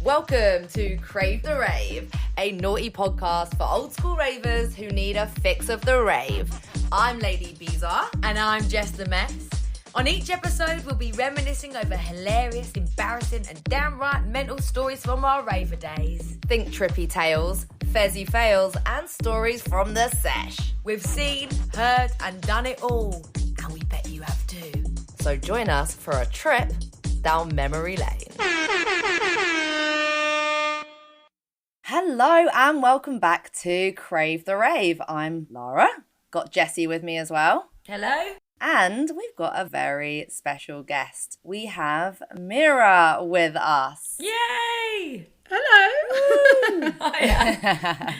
Welcome to Crave the Rave, a naughty podcast for old school ravers who need a fix of the rave. I'm Lady Ibiza. And I'm Jess the Mess. On each episode, we'll be reminiscing over hilarious, embarrassing, and downright mental stories from our raver days. Think trippy tales, fezzy fails, and stories from the sesh. We've seen, heard, and done it all. And we bet you have too. So join us for a trip down memory lane. Hello and welcome back to Crave the Rave. I'm Lara. Got Jessie with me as well. Hello. And we've got a very special guest. We have Meera with us. Yay! Hello. Hiya.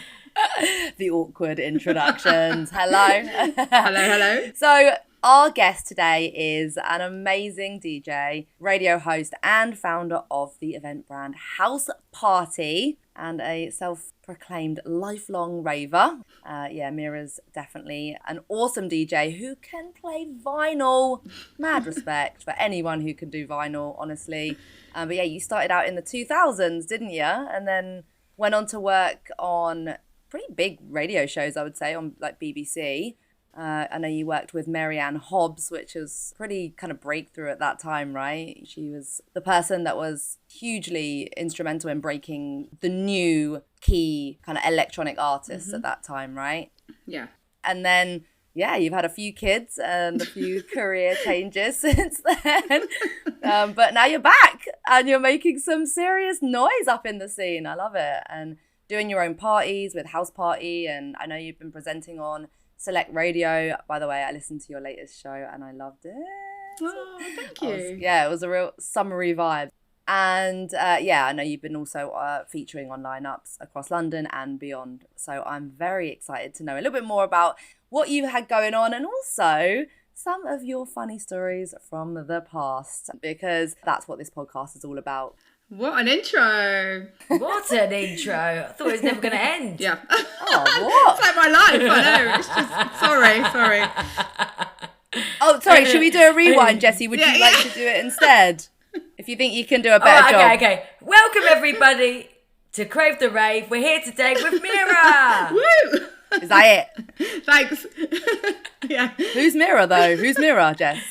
The awkward introductions. Hello. Hello. So our guest today is an amazing DJ, radio host and founder of the event brand House Party and a self-proclaimed lifelong raver. Meera's definitely an awesome DJ who can play vinyl. Mad respect for anyone who can do vinyl, honestly. But yeah, you started out in the 2000s, didn't you? And then went on to work on pretty big radio shows, I would say, on like BBC. I know you worked with Mary Anne Hobbs, which was pretty kind of breakthrough at that time, right? She was the person that was hugely instrumental in breaking the new key kind of electronic artists at that time, right? Yeah. And then, yeah, you've had a few kids and a few career changes since then. But now you're back and you're making some serious noise up in the scene. I love it. And doing your own parties with House Party. And I know you've been presenting on Select Radio. By the way, I listened to your latest show and I loved it. Oh, thank you. It was a real summery vibe. And I know you've been also featuring on lineups across London and beyond. So I'm very excited to know a little bit more about what you had going on and also some of your funny stories from the past, because that's what this podcast is all about. What an intro. What an intro. I thought it was never going to end. Yeah. Oh, what? It's like my life, I know. It's just, sorry. Oh, sorry, should we do a rewind, Jessie? Would you like to do it instead? If you think you can do a better job. Okay. Welcome, everybody, to Crave the Rave. We're here today with Meera. Woo! Is that it? Thanks. Yeah. Who's Meera, though? Who's Meera, Jess?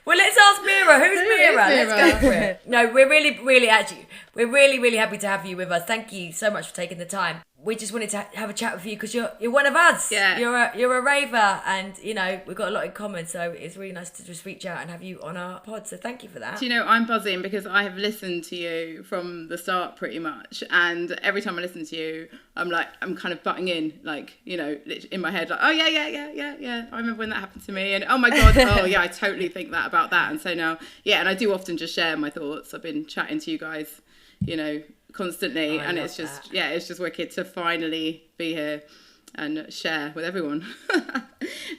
Well, let's ask Meera. Who's Meera? Meera? Let's go for it. No, we're really happy to have you with us. Thank you so much for taking the time. We just wanted to have a chat with you because you're one of us. Yeah. You're a raver, and you know we've got a lot in common. So it's really nice to just reach out and have you on our pod. So thank you for that. Do you know, I'm buzzing because I have listened to you from the start pretty much, and every time I listen to you, I'm kind of butting in, like, you know, in my head, like, oh yeah. I remember when that happened to me, and oh my god, oh yeah, I totally think that about that, and so now, yeah, and I do often just share my thoughts. I've been chatting to you guys, you know, constantly, and it's just it's just wicked to finally be here and share with everyone.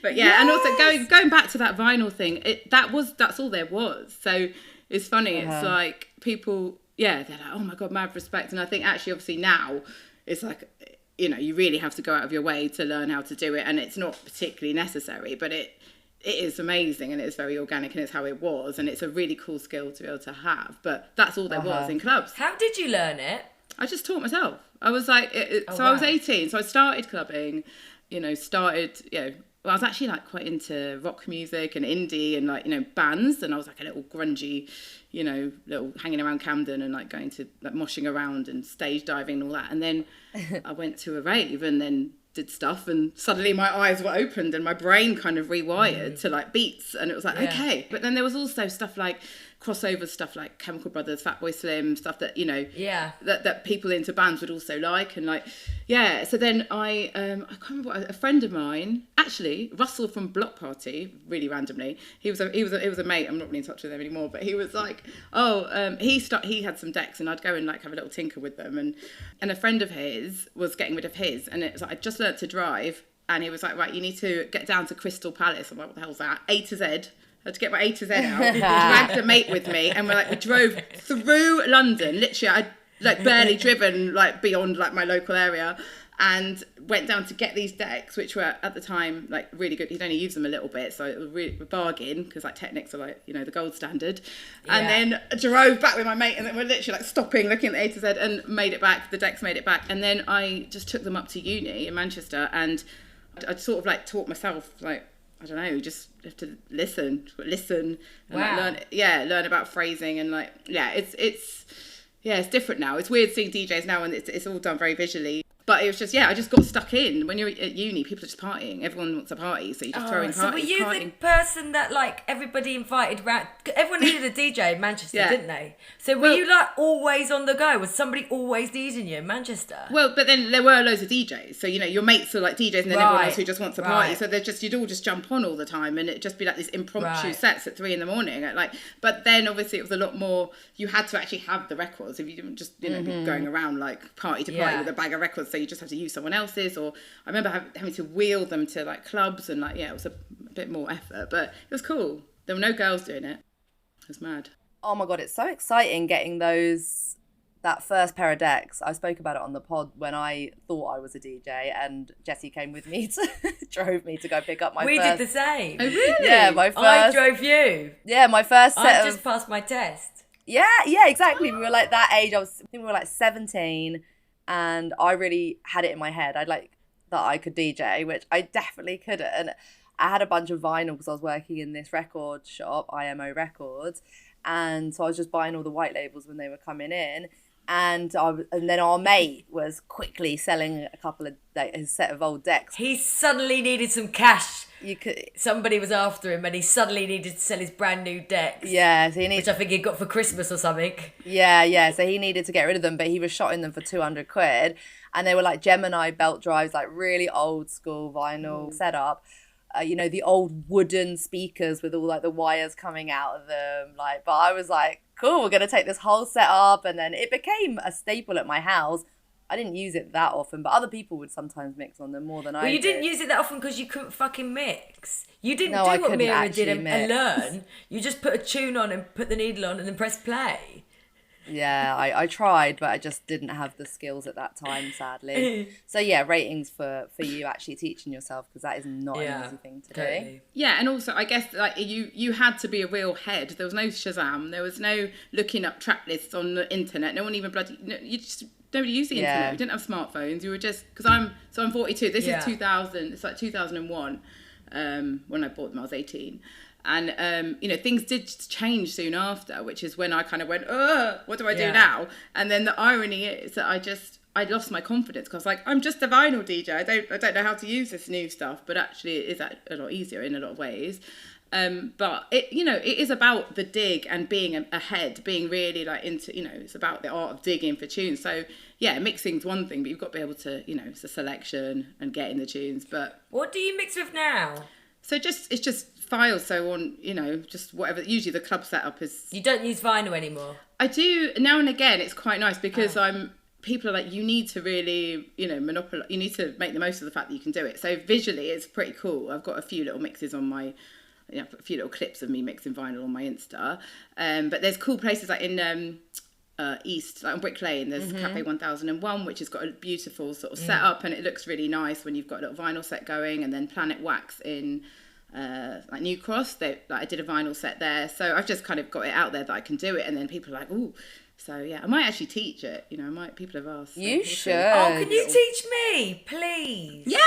But yeah, and also going back to that vinyl thing, that's all there was. So it's funny, it's like people, they're like, oh my god, mad respect. And I think actually obviously now it's like, you know, you really have to go out of your way to learn how to do it, and it's not particularly necessary, but it is amazing, and it's very organic, and it's how it was, and it's a really cool skill to be able to have. But that's all there was in clubs. How did you learn it? I just taught myself. I was like, I was 18, so I started clubbing, I was actually like quite into rock music and indie and like, you know, bands, and I was like a little grungy, you know, little hanging around Camden and like going to like moshing around and stage diving and all that. And then I went to a rave and then did stuff, and suddenly my eyes were opened and my brain kind of rewired to like beats, and it was like, okay. But then there was also stuff like crossover stuff like Chemical Brothers, Fatboy Slim, stuff that, you know, that people into bands would also like, and like, so then I can't remember what, a friend of mine, actually Russell from Block Party, really randomly, he was a mate, I'm not really in touch with him anymore, but he was like, he had some decks, and I'd go and like have a little tinker with them, and a friend of his was getting rid of his, and it was like, I just learnt to drive, and he was like, right, you need to get down to Crystal Palace. I'm like, what the hell's that? A to Z. I had to get my A to Z out, dragged a mate with me, and we drove through London. Literally, I'd like barely driven like beyond like my local area, and went down to get these decks, which were at the time like really good. He'd only used them a little bit, so it was really a bargain, because like Technics are like, you know, the gold standard. And then drove back with my mate, and then we're literally like stopping, looking at the A to Z, and made it back. The decks made it back, and then I just took them up to uni in Manchester, and I sort of like taught myself, like, I don't know, you just have to listen and like learn about phrasing, and like it's different now. It's weird seeing DJs now, and it's all done very visually. But it was just, I just got stuck in. When you're at uni, people are just partying. Everyone wants a party, so you just throw in parties. So were you the person that, like, everybody invited round? Everyone needed a DJ in Manchester, didn't they? So were you, like, always on the go? Was somebody always needing you in Manchester? Well, but then there were loads of DJs. So, you know, your mates are, like, DJs, and then everyone else who just wants a party. So you'd all just jump on all the time, and it'd just be, like, these impromptu sets at 3 a.m. Like, but then, obviously, it was a lot more, you had to actually have the records. If you didn't just, you know, be going around, like, party to party with a bag of records, so you just have to use someone else's. Or I remember having to wheel them to like clubs, and like it was a bit more effort, but it was cool. There were no girls doing it. It was mad. Oh my god, it's so exciting getting that first pair of decks. I spoke about it on the pod when I thought I was a DJ, and Jessie came with me drove me to go pick up my first. We did the same. Oh really? Yeah, my first. I drove you. Yeah, my first set I just passed my test. Yeah, exactly. We were like that age. I think we were like 17. And I really had it in my head. I'd like that I could DJ, which I definitely couldn't. And I had a bunch of vinyl because I was working in this record shop, IMO Records. And so I was just buying all the white labels when they were coming in. And then our mate was quickly selling a couple of, like, his set of old decks. He suddenly needed some cash. could. Somebody was after him and he suddenly needed to sell his brand new decks. Yeah, so which I think he got for Christmas or something. Yeah, so he needed to get rid of them, but he was shotting them for 200 quid. And they were like Gemini belt drives, like really old school vinyl setup. The old wooden speakers with all like the wires coming out of them. But I was like, cool, we're going to take this whole setup. And then it became a staple at my house. I didn't use it that often, but other people would sometimes mix on them more than I did. Well, you didn't use it that often because you couldn't fucking mix. You didn't do what couldn't Meera did actually and learn. You just put a tune on and put the needle on and then press play. Yeah, I tried, but I just didn't have the skills at that time, sadly. So yeah, ratings for you actually teaching yourself, because that is not an easy thing to do. Yeah, and also I guess like you had to be a real head. There was no Shazam. There was no looking up track lists on the internet. No one even nobody used the internet. We didn't have smartphones. You were just, because I'm 42. This is 2000. It's like 2001 when I bought them. I was 18. And, things did change soon after, which is when I kind of went, what do I do now? And then the irony is that I lost my confidence because I'm just a vinyl DJ. I don't know how to use this new stuff, but actually it is a lot easier in a lot of ways. But it is about the dig and being ahead, being really into, it's about the art of digging for tunes. So yeah, mixing's one thing, but you've got to be able to, it's a selection and getting the tunes. But what do you mix with now? So it's just files. So on, just whatever. Usually the club setup is. You don't use vinyl anymore. I do now and again. It's quite nice because people are like, you need to really, monopolize. You need to make the most of the fact that you can do it. So visually, it's pretty cool. I've got a few little mixes on my. A few little clips of me mixing vinyl on my Insta. But there's cool places like in East, like on Brick Lane, there's Cafe 1001, which has got a beautiful sort of setup, and it looks really nice when you've got a little vinyl set going. And then Planet Wax in New Cross, I did a vinyl set there. So I've just kind of got it out there that I can do it, and then people are like, ooh. So yeah, I might actually teach it. People have asked. You should. Oh, can you teach me, please? Yeah,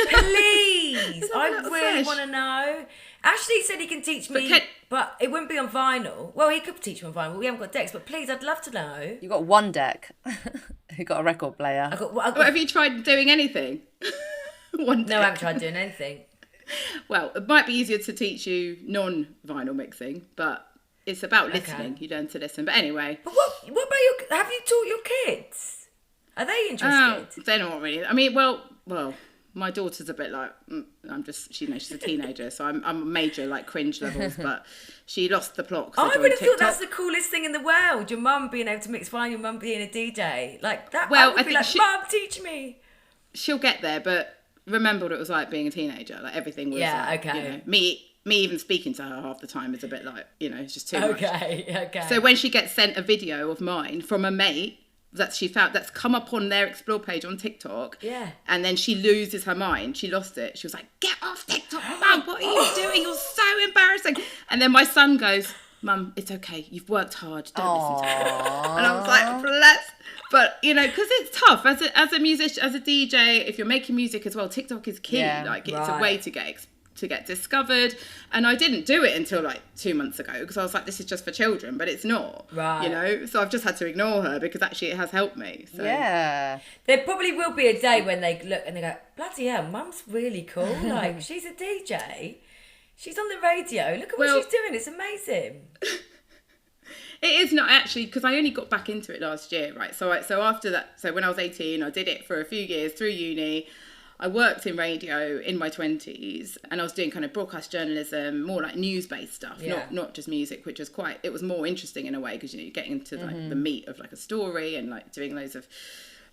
please. I really want to know. Ashley said he can teach me, but it wouldn't be on vinyl. Well, he could teach me on vinyl. We haven't got decks, but please, I'd love to know. You got one deck. You got a record player. Have you tried doing anything? One deck. No, I haven't tried doing anything. Well, it might be easier to teach you non-vinyl mixing, but it's about listening. You learn to listen. But anyway. But what about have you taught your kids? Are they interested? They're not really. I mean, well, my daughter's a bit like, she's a teenager, so I'm major cringe levels, but she lost the plot. I would have thought that's the coolest thing in the world. Your mum being able to mix vinyl, your mum being a DJ. Like that. Well, I would be like, Mum, teach me. She'll get there, but remember what it was like being a teenager. Like everything was me even speaking to her half the time is a bit it's just too much. Okay. So when she gets sent a video of mine from a mate, that she found that's come up on their explore page on TikTok. Yeah. And then she loses her mind. She lost it. She was like, "Get off TikTok, Mum. What are you doing? You're so embarrassing." And then my son goes, "Mum, it's okay. You've worked hard. Don't listen to her." And I was like, bless. But, you know, because it's tough as a musician, as a DJ, if you're making music as well, TikTok is key. Yeah, like, it's a way to get discovered. And I didn't do it until like 2 months ago because I was like, this is just for children, but it's not. Right. You know? So I've just had to ignore her because actually it has helped me. So. Yeah. There probably will be a day when they look and they go, bloody hell, Mum's really cool. Like, she's a DJ. She's on the radio. Look at what she's doing. It's amazing. It is not actually, because I only got back into it last year, right? So after that, so when I was 18, I did it for a few years through uni. I worked in radio in my 20s and I was doing kind of broadcast journalism, more like news-based stuff, not just music, which was it was more interesting in a way because, you know, you're getting into like the meat of like a story and like doing loads of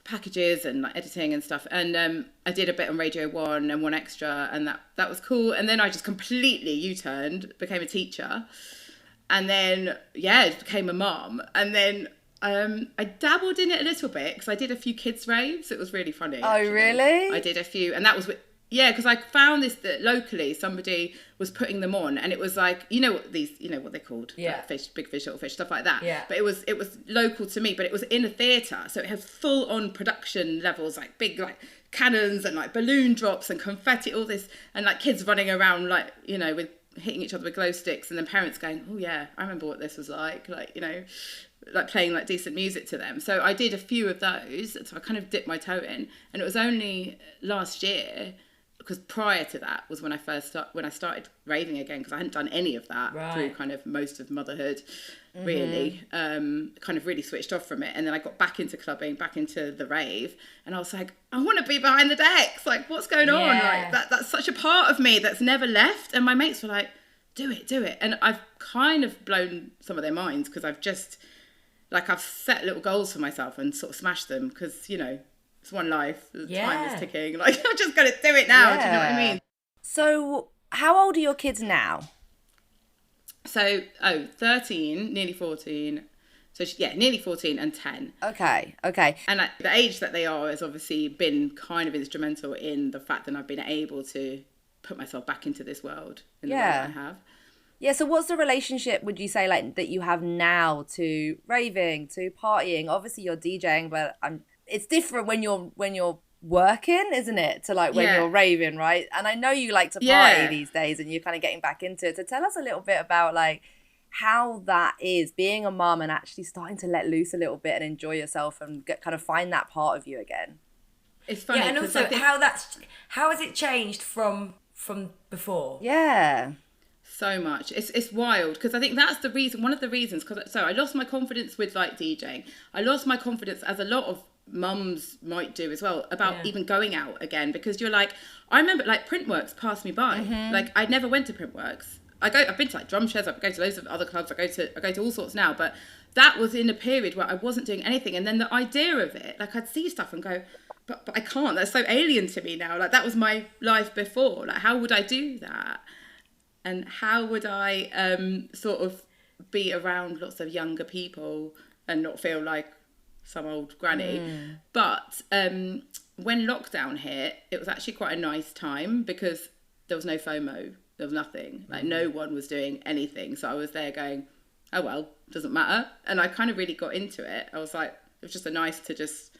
packages and like editing and stuff. And I did a bit on Radio 1 and 1 Extra and that was cool. And then I just completely U-turned, became a teacher. And then, became a mum. And then I dabbled in it a little bit because I did a few kids raves. It was really funny. Oh, actually. Really? I did a few. And that was, because I found this that locally somebody was putting them on. And it was like, you know what they're called? Yeah. Like fish, big fish, little fish, stuff like that. Yeah. But it was local to me, but it was in a theatre. So it has full on production levels, like big, like cannons and like balloon drops and confetti, all this. And like kids running around like, you know, with hitting each other with glow sticks, and then parents going, "Oh yeah, I remember what this was like," you know, like playing like decent music to them. So I did a few of those, so I kind of dipped my toe in. And it was only last year, because prior to that was when I started raving again, because I hadn't done any of that through kind of most of motherhood, really. Kind of really switched off from it, and then I got back into clubbing, back into the rave, and I was like, I want to be behind the decks. Like, what's going on? Like that's such a part of me that's never left. And my mates were like, do it. And I've kind of blown some of their minds because I've set little goals for myself and sort of smashed them because, you know, it's one life. The time is ticking. Like, I've just got to do it now. Do you know what I mean? So how old are your kids now? So, 13, nearly 14. So, nearly 14 and 10. Okay. And the age that they are has obviously been kind of instrumental in the fact that I've been able to put myself back into this world in the way that I have. Yeah, so what's the relationship, would you say, like, that you have now to raving, to partying? Obviously, you're DJing, but it's different when you're working, isn't it? To like when you're raving, right? And I know you like to party these days, and you're kind of getting back into it. So tell us a little bit about like how that is being a mum and actually starting to let loose a little bit and enjoy yourself and kind of find that part of you again. It's funny, and also how has it changed from before? Yeah. So much. It's wild because I think that's the reason, one of the reasons, because I lost my confidence with like DJing. I lost my confidence, as a lot of mums might do as well, about even going out again, because you're like, I remember like Printworks passed me by. Like I never went to Printworks. I've been to like drum sheds, I go to loads of other clubs, I go to all sorts now, but that was in a period where I wasn't doing anything. And then the idea of it, like I'd see stuff and go, but I can't, that's so alien to me now. Like that was my life before. Like how would I do that? And how would I sort of be around lots of younger people and not feel like some old granny? But when lockdown hit, it was actually quite a nice time because there was no FOMO. There was nothing. Like no one was doing anything. So I was there going, oh, well, doesn't matter. And I kind of really got into it. I was like, it was just a nice to just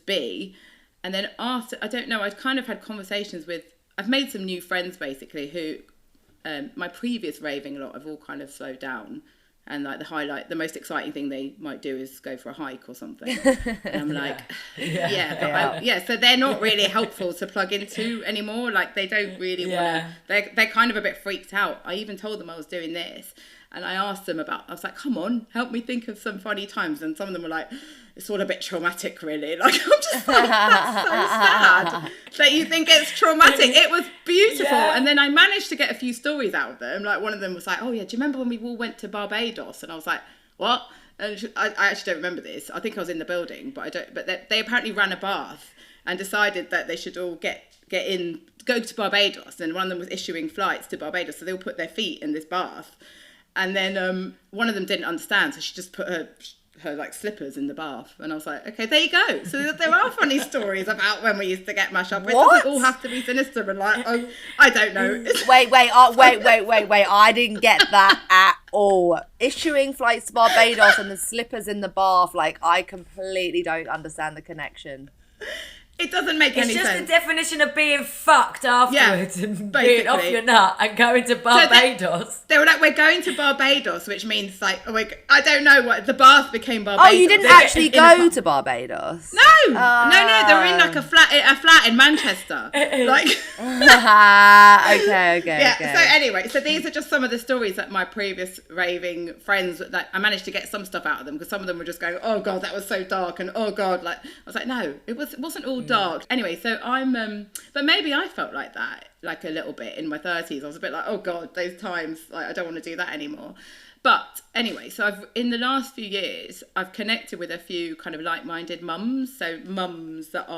be. And then after, I don't know, I'd kind of had conversations with, I've made some new friends basically who, my previous raving a lot have all kind of slowed down, and like the most exciting thing they might do is go for a hike or something. And I'm like, so they're not really helpful to plug into anymore. Like they don't really want to. They're kind of a bit freaked out. I even told them I was doing this, and I asked them I was like, come on, help me think of some funny times, and some of them were like, it's all a bit traumatic, really. Like, I'm just like, that's so sad that you think it's traumatic. It was beautiful. Yeah. And then I managed to get a few stories out of them. Like, one of them was like, oh, yeah, do you remember when we all went to Barbados? And I was like, what? And I actually don't remember this. I think I was in the building, but I don't. But they apparently ran a bath and decided that they should all go to Barbados. And one of them was issuing flights to Barbados. So they all put their feet in this bath. And then one of them didn't understand. So she just put her her like slippers in the bath, and I was like, okay, there you go. So there are funny stories about when we used to get mashed up. It doesn't all have to be sinister and like, oh, I don't know. Wait, I didn't get that at all. Issuing flights to Barbados and the slippers in the bath, like, I completely don't understand the connection. It doesn't make any sense. It's just the definition of being fucked afterwards and being off your nut and going to Barbados. So they were like, we're going to Barbados, which means like, I don't know what, the bath became Barbados. Oh, you didn't actually go to Barbados? No, no, they were in like a flat in Manchester. Like, okay. Yeah, so anyway, so these are just some of the stories that my previous raving friends, that I managed to get some stuff out of them, because some of them were just going, oh God, that was so dark, and oh God, like, I was like, no, it wasn't all dark. Anyway, so I'm but maybe I felt like that like a little bit in my 30s. I was a bit like, oh God, those times, like, I don't want to do that anymore. But anyway, so in the last few years I've connected with a few kind of like-minded mums, so mums that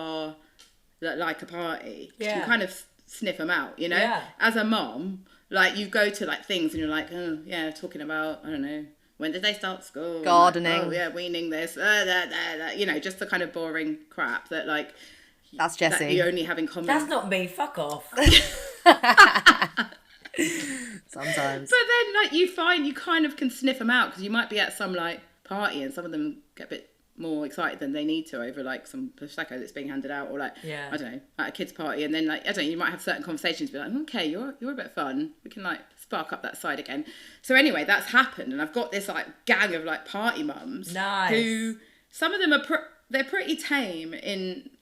like a party. You can kind of sniff them out, you know. As a mum, like, you go to like things and you're like, oh yeah, talking about, I don't know, when did they start school? Gardening. Like, oh yeah, weaning this, you know, just the kind of boring crap that like, that's Jessie. That you only have in common. That's not me. Fuck off. Sometimes. But then, like, you find you kind of can sniff them out, because you might be at some like party and some of them get a bit more excited than they need to over like some prosecco that's being handed out, or like, I don't know, at a kid's party, and then like, I don't know, you might have certain conversations, be like, okay, you're a bit fun, we can like spark up that side again. So anyway, that's happened, and I've got this like gang of like party mums. Nice. Who, some of them are they're pretty tame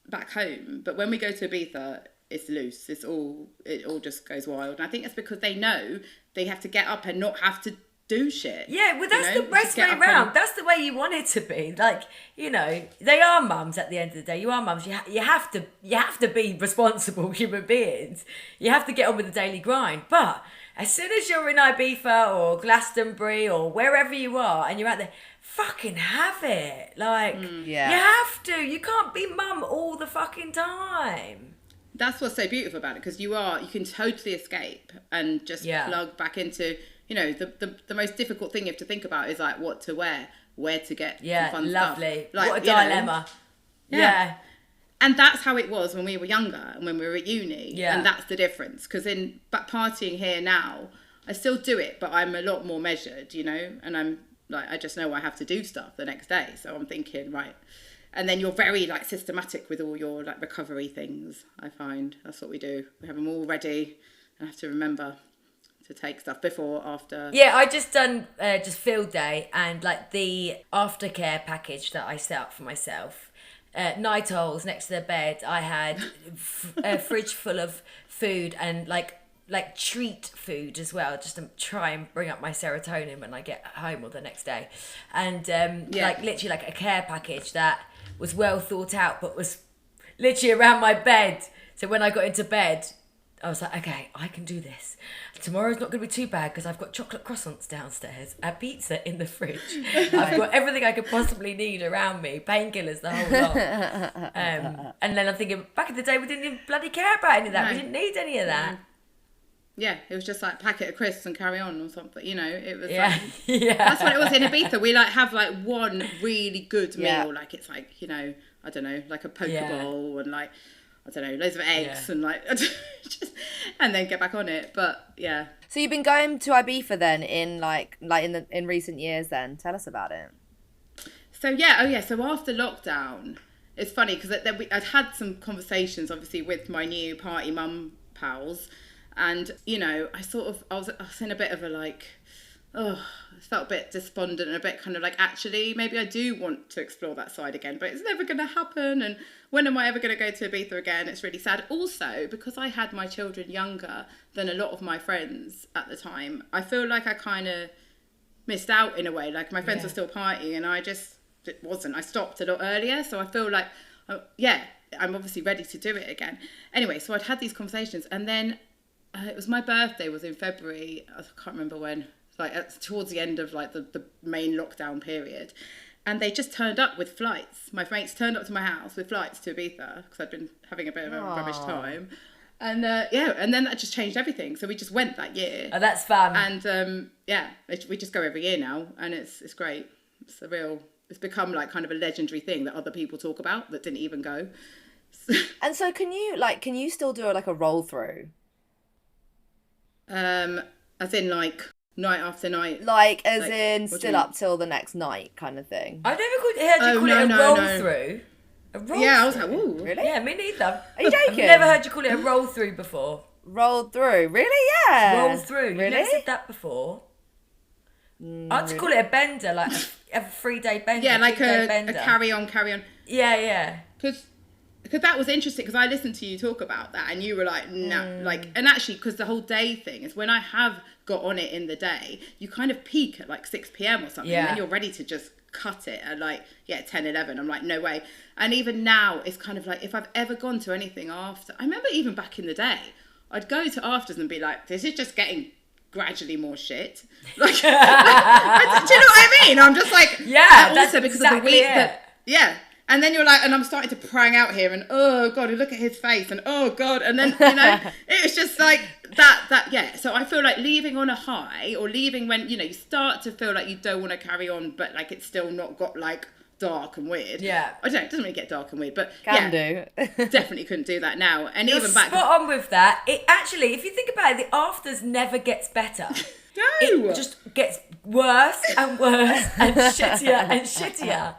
back home, but when we go to Ibiza, it's loose. It all just goes wild. And I think it's because they know they have to get up and not have to do shit. Yeah, well, that's the best way round. That's the way you want it to be. Like, you know, they are mums at the end of the day. You are mums. You have to be responsible human beings. You have to get on with the daily grind. But as soon as you're in Ibiza or Glastonbury or wherever you are, and you're out there, fucking have it. Like, you have to. You can't be mum all the fucking time. That's what's so beautiful about it, because you can totally escape and just plug back into, you know, the most difficult thing you have to think about is like what to wear, where to get some fun lovely stuff. Like, what a dilemma. Yeah. And that's how it was when we were younger and when we were at uni. And that's the difference, because in partying here now, I still do it, but I'm a lot more measured, you know, and I'm like, I just know I have to do stuff the next day. So I'm thinking, right. And then you're very like systematic with all your like recovery things, I find. That's what we do. We have them all ready and have to remember to take stuff before, after. Yeah, I just done just field day, and like the aftercare package that I set up for myself. Night owls next to the bed. I had a fridge full of food and like treat food as well, just to try and bring up my serotonin when I get home or the next day. And like literally like a care package that was well thought out, but was literally around my bed. So when I got into bed, I was like, okay, I can do this. Tomorrow's not going to be too bad, because I've got chocolate croissants downstairs, a pizza in the fridge. I've got everything I could possibly need around me, painkillers, the whole lot. And then I'm thinking, back in the day, we didn't even bloody care about any of that. No. We didn't need any of that. Yeah, it was just like packet of crisps and carry on or something, you know. It was that's what it was in Ibiza. We like have like one really good meal, like it's like, you know, I don't know, like a poke bowl and like, I don't know, loads of eggs and like, and then get back on it. But yeah. So you've been going to Ibiza then in recent years then? Tell us about it. So so after lockdown, it's funny because I'd had some conversations obviously with my new party mum pals. And, you know, I was in a bit of a like, I felt a bit despondent and a bit kind of like, actually, maybe I do want to explore that side again, but it's never going to happen. And when am I ever going to go to Ibiza again? It's really sad. Also, because I had my children younger than a lot of my friends at the time, I feel like I kind of missed out in a way. Like my friends were still partying and it wasn't. I stopped a lot earlier. So I feel like, I'm obviously ready to do it again. Anyway, so I'd had these conversations, and then it was my birthday was in February. I can't remember when, like towards the end of like the main lockdown period. And they just turned up with flights. My mates turned up to my house with flights to Ibiza because I'd been having a bit of a rubbish time. And and then that just changed everything. So we just went that year. Oh, that's fun. And we just go every year now, and it's great. It's a real it's become like kind of a legendary thing that other people talk about that didn't even go. And so can you still do like a roll through? As in like night after night? Like as in still up till the next night kind of thing? I never heard you call it a roll through. A roll yeah, through. I was like, ooh. Really? Yeah, me neither. Are you joking? I've never heard you call it a roll through before. Roll through? Really? Yeah. Roll through. You Really? never said that before. I'd just call it a bender, like a 3-day bender. Yeah, like a bender. carry on. Yeah. Because that was interesting, because I listened to you talk about that and you were like, no, like, and actually, because the whole day thing is when I have got on it in the day, you kind of peak at like 6 p.m. or something, and then you're ready to just cut it at like, 10, 11. I'm like, no way. And even now, it's kind of like, if I've ever gone to anything after, I remember even back in the day, I'd go to afters and be like, this is just getting gradually more shit. Like, do you know what I mean? I'm just like, yeah, also that's because exactly of the week it. that, yeah. And then you're like, and I'm starting to prang out here, and oh God, look at his face, and oh God, and then, it was just like that, yeah. So I feel like leaving on a high, or leaving when, you start to feel like you don't want to carry on, but like it's still not got like dark and weird. Yeah. I don't know, it doesn't really get dark and weird, but do. definitely couldn't do that now. And You're even back. spot on with that. It actually, if you think about it, the afters never gets better. No. It just gets worse and worse and shittier and shittier.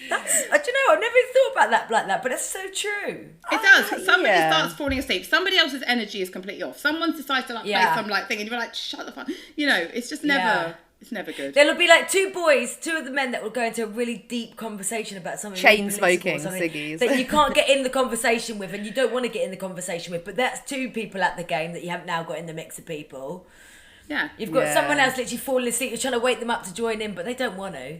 That's, I don't know, I've never thought about that like that, but it's so true. It does. Somebody starts falling asleep. Somebody else's energy is completely off. Someone decides to play some like thing, and you're like, shut the fuck. It's just never. It's never good. There'll be like two of the men that will go into a really deep conversation about something chain really smoking something ciggies that you can't get in the conversation with, and you don't want to get in the conversation with. But that's two people at the game that you have now got in the mix of people. Yeah, you've got someone else literally falling asleep. You're trying to wake them up to join in, but they don't want to.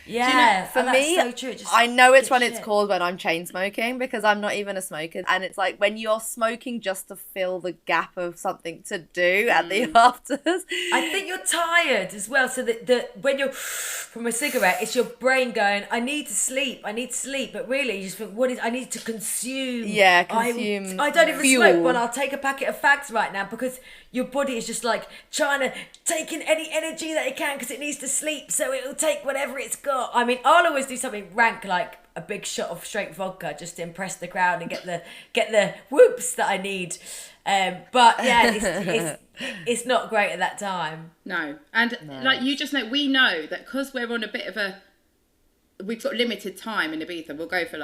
Yeah, for me, that's so true. I know it's when it's called when I'm chain smoking, because I'm not even a smoker, and it's like when you're smoking just to fill the gap of something to do at the afters. I think you're tired as well, so that when you're from a cigarette, it's your brain going, I need to sleep, but really you just think, I need to consume. Yeah, consume. I don't even fuel. smoke, but I'll take a packet of fags right now, because your body is just like trying to take in any energy that it can, because it needs to sleep, so it'll take whatever it's got. I mean, I'll always do something rank, like a big shot of straight vodka, just to impress the crowd and get the whoops that I need. But yeah, it's not great at that time. No, and like you just know, we know that because we're on a bit of we've got limited time in Ibiza. We'll go for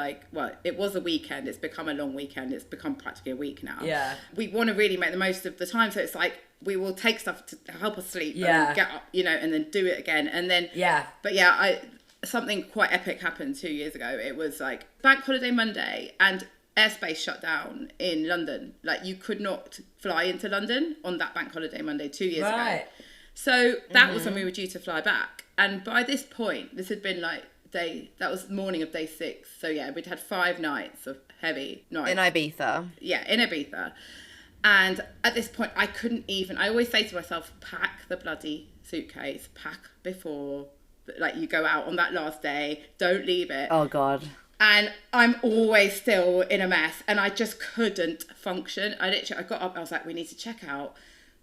it was a weekend. It's become a long weekend. It's become practically a week now. Yeah. We want to really make the most of the time. So it's like, we will take stuff to help us sleep. Yeah. And get up, and then do it again. And then, but something quite epic happened 2 years ago. It was like Bank Holiday Monday, and airspace shut down in London. Like, you could not fly into London on that Bank Holiday Monday 2 years ago. So that was when we were due to fly back. And by this point, this had been like that was morning of day 6. So yeah, we'd had 5 nights of heavy nights. In Ibiza. Yeah, in Ibiza. And at this point, I always say to myself, pack the bloody suitcase, pack before, like, you go out on that last day, don't leave it. Oh God. And I'm always still in a mess, and I just couldn't function. I got up, I was like, we need to check out.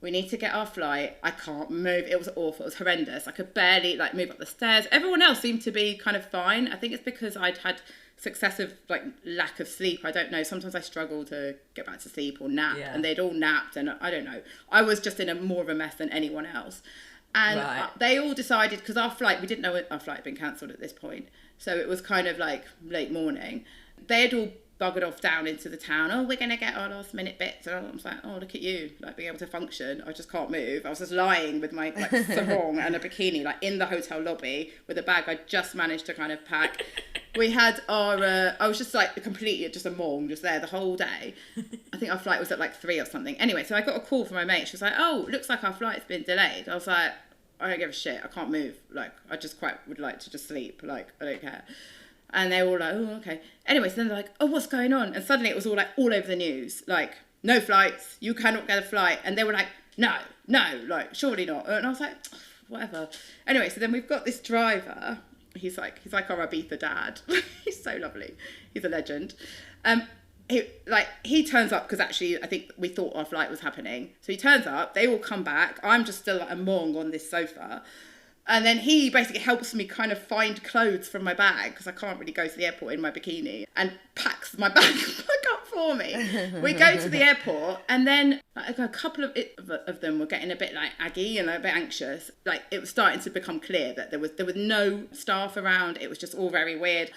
We need to get our flight. I can't move. It was awful. It was horrendous. I could barely move up the stairs. Everyone else seemed to be kind of fine. I think it's because I'd had successive lack of sleep. I don't know. Sometimes I struggle to get back to sleep or nap, and they'd all napped, and I don't know. I was just in more of a mess than anyone else. And they all decided, because we didn't know our flight had been cancelled at this point. So it was kind of like late morning. They had all buggered off down into the town. Oh, we're going to get our last minute bits. And I was like, oh, look at you, being able to function. I just can't move. I was just lying with my sarong and a bikini, in the hotel lobby with a bag I just managed to kind of pack. We had I was just completely just a mong, just there the whole day. I think our flight was at 3 or something. Anyway, so I got a call from my mate. She was like, oh, looks like our flight's been delayed. I was like, I don't give a shit. I can't move. I just quite would like to just sleep. I don't care. And they were all like, oh, okay. Anyway, so then they're like, oh, what's going on? And suddenly it was all over the news. No flights. You cannot get a flight. And they were like, no, surely not. And I was like, whatever. Anyway, so then we've got this driver. He's like our Ibiza dad. He's so lovely. He's a legend. He turns up because actually I think we thought our flight was happening. So he turns up. They all come back. I'm just still a mong on this sofa. And then he basically helps me kind of find clothes from my bag, because I can't really go to the airport in my bikini, and packs my bag back up for me. We go to the airport, and then like, a couple of them were getting a bit like aggy and a bit anxious. Like, it was starting to become clear that there was no staff around. It was just all very weird.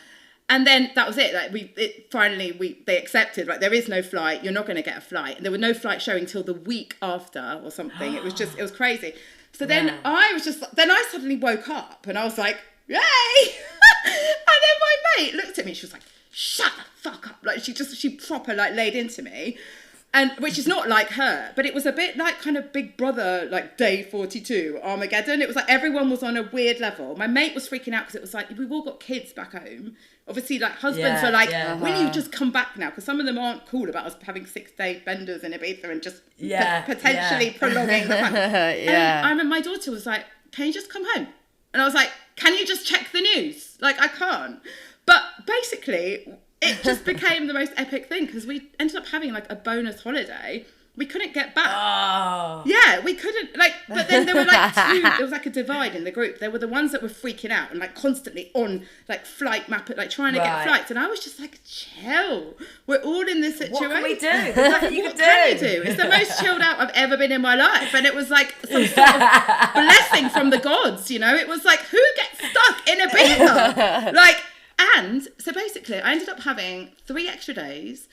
And then that was it. Like, they accepted, like, there is no flight. You're not going to get a flight. And there was no flight showing till the week after or something. It was crazy. So then I suddenly woke up and I was like, yay! And then my mate looked at me, she was like, shut the fuck up. Like, she proper like laid into me. And which is not like her, but it was a bit like kind of Big Brother, like day 42, Armageddon. It was like everyone was on a weird level. My mate was freaking out because it was like, we've all got kids back home. Obviously, like, husbands were like, will you just come back now? Because some of them aren't cool about us having 6-day benders in Ibiza and just potentially prolonging the fact. And I remember my daughter was like, can you just come home? And I was like, can you just check the news? Like, I can't. But basically, it just became the most epic thing, because we ended up having like a bonus holiday. We couldn't get back. Oh. Yeah, we couldn't, like, but then there were like there was like a divide in the group. There were the ones that were freaking out and like constantly on like flight map, like trying to get flights. And I was just like, chill. We're all in this situation. What can we do? There's nothing you can do? It's the most chilled out I've ever been in my life. And it was like some sort of blessing from the gods, you know? It was like, who gets stuck in Ibiza? Like, and so basically I ended up having 3 extra days,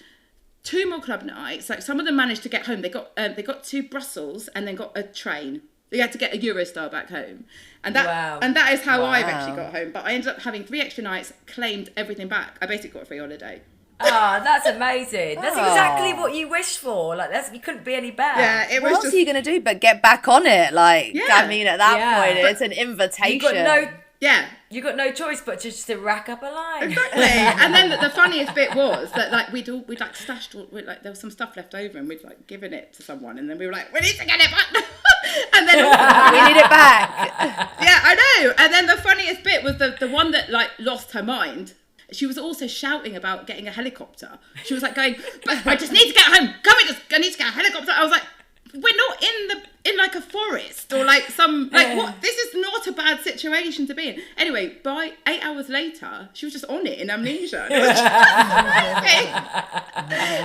2 more club nights. Like, some of them managed to get home. They got to Brussels and then got a train. They had to get a Eurostar back home, and that is how I've actually got home. But I ended up having 3 extra nights, claimed everything back. I basically got a free holiday. Oh, that's amazing. That's exactly what you wished for. Like, you couldn't be any better. Yeah, it was. What else are you gonna do but get back on it? Like, I mean, at that point, it's an invitation. You got no choice but just to rack up a line. Exactly. And then the funniest bit was that, like, we'd like stashed, like, there was some stuff left over, and we'd like given it to someone, and then we were like, we need to get it back. And then we need it back. Yeah, I know. And then the funniest bit was the one that like lost her mind. She was also shouting about getting a helicopter. She was like going, but I just need to get home. I need to get a helicopter. I was like, we're not in like a forest or like some, like, what? This is not a bad situation to be in. Anyway, by 8 hours later, she was just on it in amnesia. It was just amazing.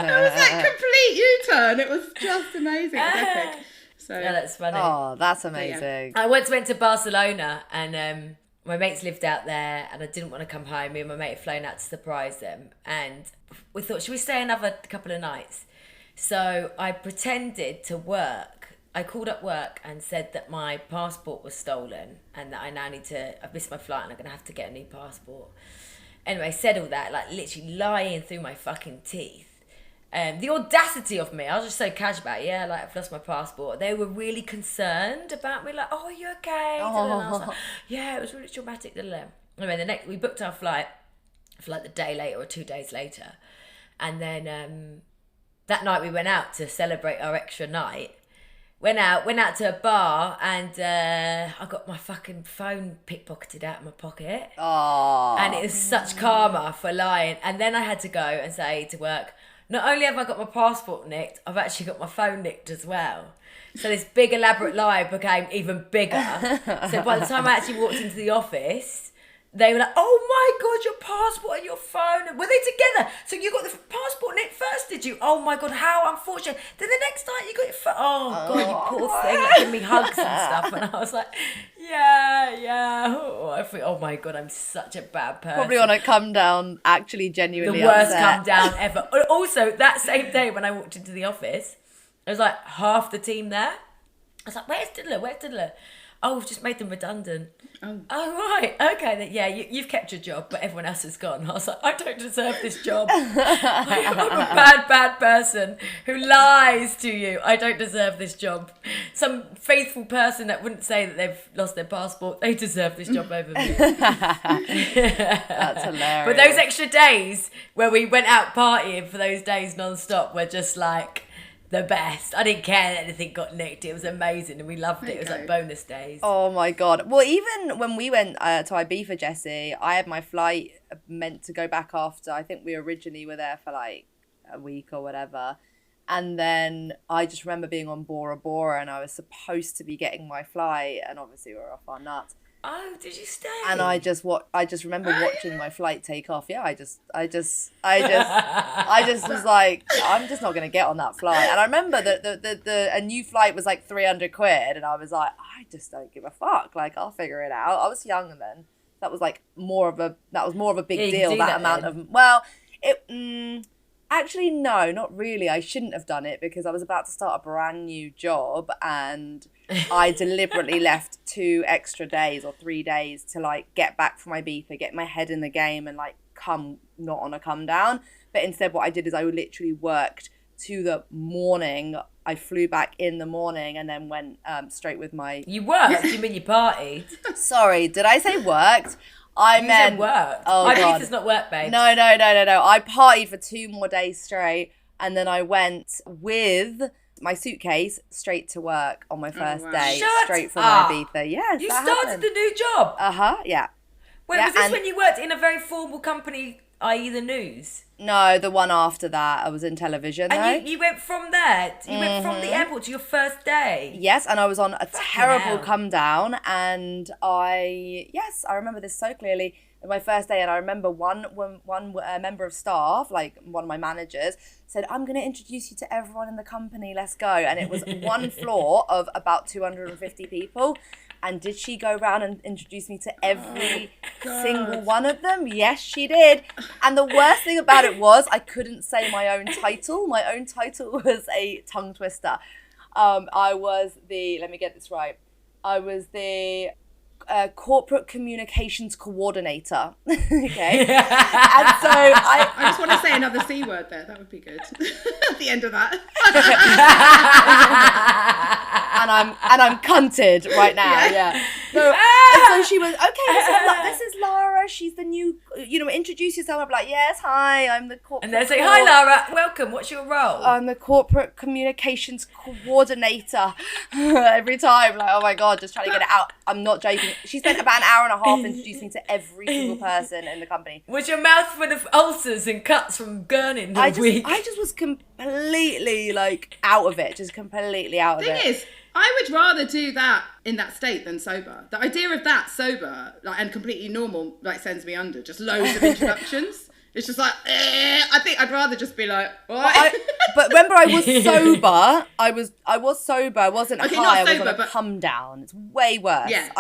It was like complete U-turn. It was just amazing. It was epic. So, yeah, that's funny. Oh, that's amazing. I once went to Barcelona, and my mates lived out there, and I didn't want to come home. Me and my mate had flown out to surprise them, and we thought, should we stay another couple of nights? So I pretended to work. I called up work and said that my passport was stolen and that I now I've missed my flight and I'm going to have to get a new passport. Anyway, I said all that, like, literally lying through my fucking teeth. The audacity of me, I was just so casual about it. Yeah, like, I've lost my passport. They were really concerned about me, like, oh, are you okay? And I was like, yeah, it was really traumatic. Anyway, we booked our flight for like the day later or 2 days later. And then that night we went out to celebrate our extra night. Went out to a bar, and I got my fucking phone pickpocketed out of my pocket. Oh. And it was such karma for lying. And then I had to go and say to work, not only have I got my passport nicked, I've actually got my phone nicked as well. So this big elaborate lie became even bigger. So by the time I actually walked into the office, they were like, oh my God, your passport and your phone. Were they together? So you got the passport nicked first, did you? Oh my God, how unfortunate. Then the next night you got your phone. Oh God, you poor thing. Like, giving me hugs and stuff. And I was like, yeah. Oh, I thought, oh my God, I'm such a bad person. Probably on a come down, actually genuinely the worst upset. come down ever. Also, that same day when I walked into the office, there was like half the team there. I was like, where's Diddler? Oh, we've just made them redundant. Oh right. Okay, then, yeah, you've kept your job, but everyone else has gone. I was like, I don't deserve this job. I'm a bad person who lies to you. I don't deserve this job. Some faithful person that wouldn't say that they've lost their passport, they deserve this job over me. That's hilarious. But those extra days where we went out partying for those days non-stop were just like the best. I didn't care that anything got nicked. It was amazing and we loved it. It was like bonus days. Oh my God. Well, even when we went to Ibiza, Jessie, I had my flight meant to go back after. I think we originally were there for like a week or whatever. And then I just remember being on Bora Bora and I was supposed to be getting my flight, and obviously we were off our nuts. Oh, did you stay? And I just remember watching my flight take off. Yeah, I just was like, I'm just not gonna get on that flight. And I remember that a new flight was like 300 quid, and I was like, I just don't give a fuck. Like, I'll figure it out. I was young then. That was more of a big deal. That amount then. Actually, no, not really. I shouldn't have done it because I was about to start a brand new job, and I deliberately left 2 extra days or 3 days to like get back from Ibiza, get my head in the game, and like come not on a come down. But instead, what I did is I literally worked to the morning. I flew back in the morning and then went straight with my. You worked? You mean you partied? Sorry, did I say worked? I meant work. Oh, Ibiza's not work, babe. No. I partied for 2 more days straight, and then I went with my suitcase straight to work on my first day, straight from Ibiza. Yes, you that started happened. the new job. Yeah. Wait, was this when you worked in a very formal company, i.e. the news? No, the one after that. I was in television. And you went from there. You went from the airport to your first day. Yes, and I was on a terrible come down, and I remember this so clearly. My first day, and I remember one member of staff, like one of my managers, said, "I'm going to introduce you to everyone in the company. Let's go." And it was one floor of about 250 people. And did she go around and introduce me to every single one of them? Yes, she did. And the worst thing about it was I couldn't say my own title. My own title was a tongue twister. I was let me get this right. I was the corporate communications coordinator. Okay. And so I just want to say another C word there. That would be good. At the end of that. and I'm cunted right now. Yeah. So she was, okay, this is Lara. She's the new, introduce yourself. I'm like, yes, hi, I'm the corporate. And they say, hi, Lara, welcome. What's your role? I'm the corporate communications coordinator. Every time, like, oh my God, just trying to get it out. I'm not joking. She spent about an hour and a half introducing to every single person in the company. Was your mouth full of ulcers and cuts from gurning the week? I just was completely like out of it, just completely out of it. Thing is, I would rather do that in that state than sober. The idea of that sober, like, and completely normal, like, sends me under. Just loads of introductions. It's just like, I think I'd rather just be like, what? But remember, I was sober. I was sober. I wasn't high. I was on a come down. It's way worse. Yeah.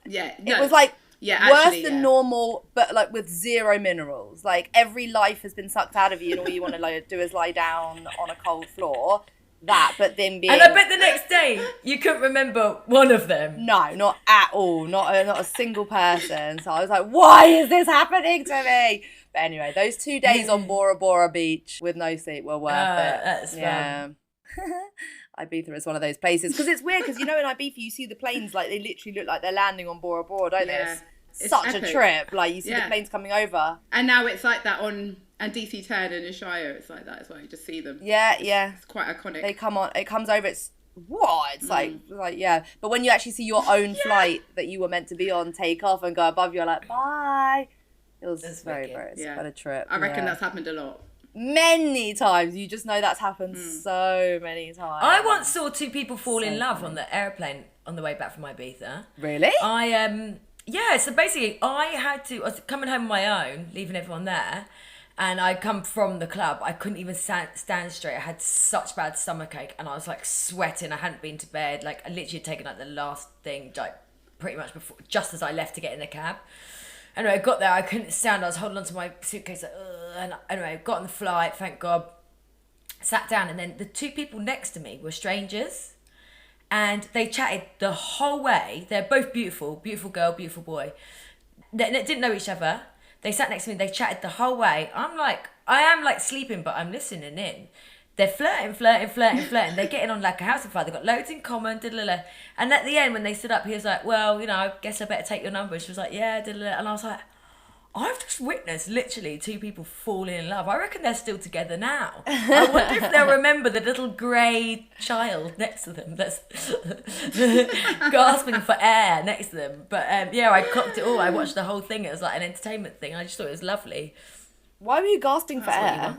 It was like worse than normal, but like with zero minerals. Like every life has been sucked out of you, and all you want to do is lie down on a cold floor. But then being. And I bet the next day you couldn't remember one of them. No, not at all. Not a single person. So I was like, why is this happening to me? But anyway, those 2 days on Bora Bora Beach with no sleep were worth it. That's fun. Ibiza is one of those places. Because it's weird, because in Ibiza you see the planes, like, they literally look like they're landing on Bora Bora, don't they? It's such epic. a trip. Like, you see the planes coming over. And now it's like that on DC 10 and Ishaya. It's like that as well. You just see them. Yeah. It's quite iconic. They come on. It comes over. It's what? It's like yeah. But when you actually see your own flight that you were meant to be on take off and go above, you're like, bye. It was very quite a trip. I reckon that's happened a lot. Many times. You just know that's happened so many times. I once saw 2 people fall in love on the airplane on the way back from Ibiza. Really? So basically I was coming home on my own, leaving everyone there, and I come from the club. I couldn't even stand straight. I had such bad stomachache, and I was like sweating. I hadn't been to bed. Like I literally had taken like the last thing, like pretty much before, just as I left to get in the cab. Anyway, I got there, I couldn't stand, I was holding onto my suitcase, like, and anyway, got on the flight, thank God, sat down, and then the 2 people next to me were strangers, and they chatted the whole way. They're both beautiful girl, beautiful boy. They didn't know each other. They sat next to me, they chatted the whole way. I am like sleeping, but I'm listening in. They're flirting. They're getting on like a house of fire. They've got loads in common. And at the end, when they stood up, he was like, well, I guess I better take your number. And she was like, yeah. And I was like, I've just witnessed literally 2 people falling in love. I reckon they're still together now. I wonder if they'll remember the little grey child next to them that's gasping for air next to them. But I cocked it all. I watched the whole thing. It was like an entertainment thing. I just thought it was lovely. Why were you gasping for air?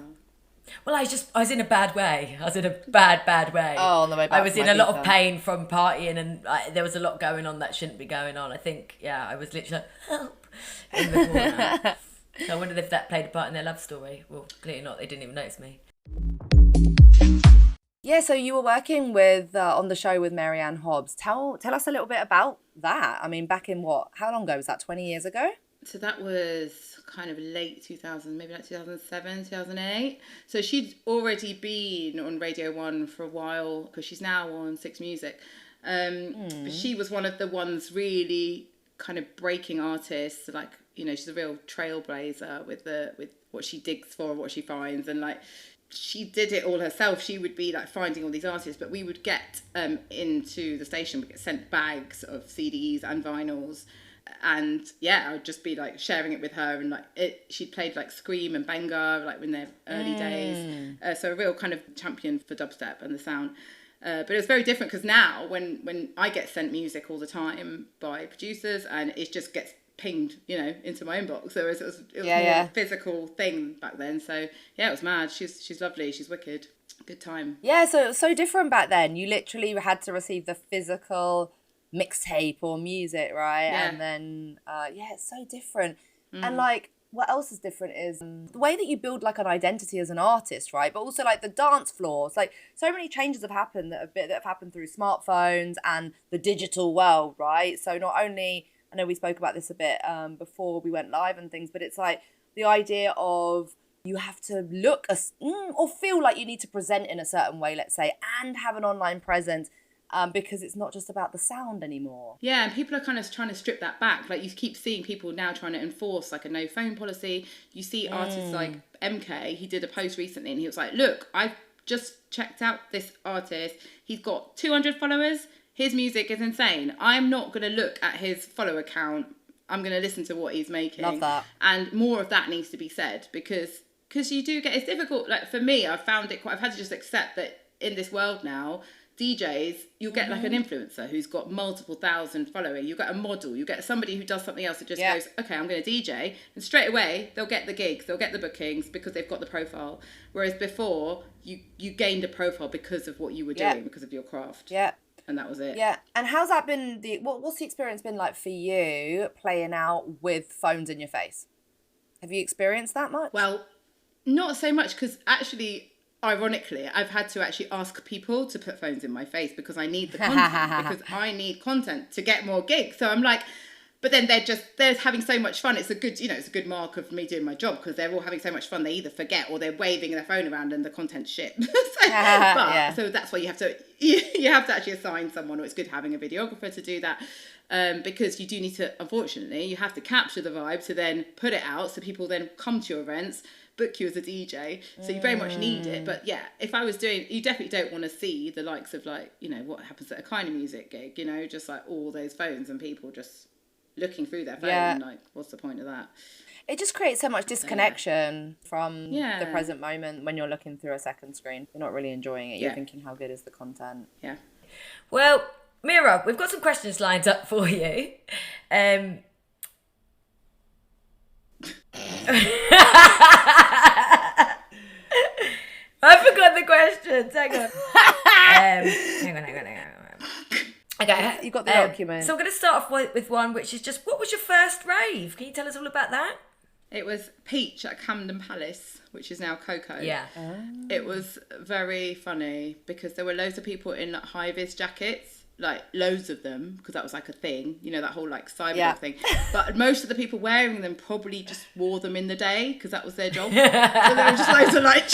Well, I was in a bad way. I was in a bad way. Oh, on the way back I was from in a lot Ibiza. of pain from partying, and there was a lot going on that shouldn't be going on. I think, I was literally like, help, in the corner. So I wondered if that played a part in their love story. Well, clearly not. They didn't even notice me. Yeah, so you were working with on the show with Mary Anne Hobbs. Tell us a little bit about that. I mean, back in how long ago was that? 20 years ago? So that was kind of late 2000, maybe like 2007, 2008. So she'd already been on Radio 1 for a while because she's now on Six Music. But she was one of the ones really kind of breaking artists. Like, you know, she's a real trailblazer with what she digs for, what she finds. And like, she did it all herself. She would be like finding all these artists, but we would get into the station, we get sent bags of CDs and vinyls. And yeah, I would just be like sharing it with her, and like she'd played like Scream and Benga like in their early days, so a real kind of champion for dubstep and the sound. But it was very different because now when I get sent music all the time by producers and it just gets pinged, you know, into my inbox. So it was more a physical thing back then. So yeah, it was mad. She's lovely. She's wicked. Good time. Yeah, so it was so different back then. You literally had to receive the physical mixtape or music, right? Yeah. And then it's so different. And like what else is different is the way that you build like an identity as an artist, right? But also like the dance floors, like so many changes have happened that have happened through smartphones and the digital world, right? So not only, I know we spoke about this a bit before we went live and things, but it's like the idea of you have to look or feel like you need to present in a certain way, let's say, and have an online presence. Because it's not just about the sound anymore. Yeah, and people are kind of trying to strip that back. Like you keep seeing people now trying to enforce like a no phone policy. You see artists like MK, he did a post recently and he was like, look, I've just checked out this artist. He's got 200 followers. His music is insane. I'm not going to look at his follower count. I'm going to listen to what he's making. Love that. And more of that needs to be said because you do get, it's difficult. Like for me, I've had to just accept that in this world now, DJs, you'll get like an influencer who's got multiple thousand following. You get a model, you get somebody who does something else that just goes, okay, I'm going to DJ. And straight away, they'll get the gigs, they'll get the bookings because they've got the profile. Whereas before, you gained a profile because of what you were doing, because of your craft. Yeah. And that was it. Yeah. And how's that been, what's the experience been like for you playing out with phones in your face? Have you experienced that much? Well, not so much because actually, ironically, I've had to actually ask people to put phones in my face because I need the content, because I need content to get more gigs. So I'm like, but then they're having so much fun. It's a good mark of me doing my job because they're all having so much fun. They either forget or they're waving their phone around and the content's shit. So that's why you have to actually assign someone, or it's good having a videographer to do that. Because you do need to, unfortunately, you have to capture the vibe to then put it out so people then come to your events, book you as a DJ, so you very much need it. But yeah, if I was doing, you definitely don't want to see the likes of like, you know, what happens at a kind of music gig, you know, just like all those phones and people just looking through their phone, like what's the point of that? It just creates so much disconnection from the present moment when you're looking through a second screen. You're not really enjoying it. You're thinking, how good is the content? Yeah. Well, Meera, we've got some questions lined up for you. I forgot the questions. Hang on. Hang on. Okay. You got the document. So I'm going to start off with one which is just, what was your first rave? Can you tell us all about that? It was Peach at Camden Palace, which is now Coco. Yeah. Oh. It was very funny because there were loads of people in like high-vis jackets, like loads of them, because that was like a thing, you know, that whole like cyber thing. But most of the people wearing them probably just wore them in the day because that was their job. So there were just loads of like,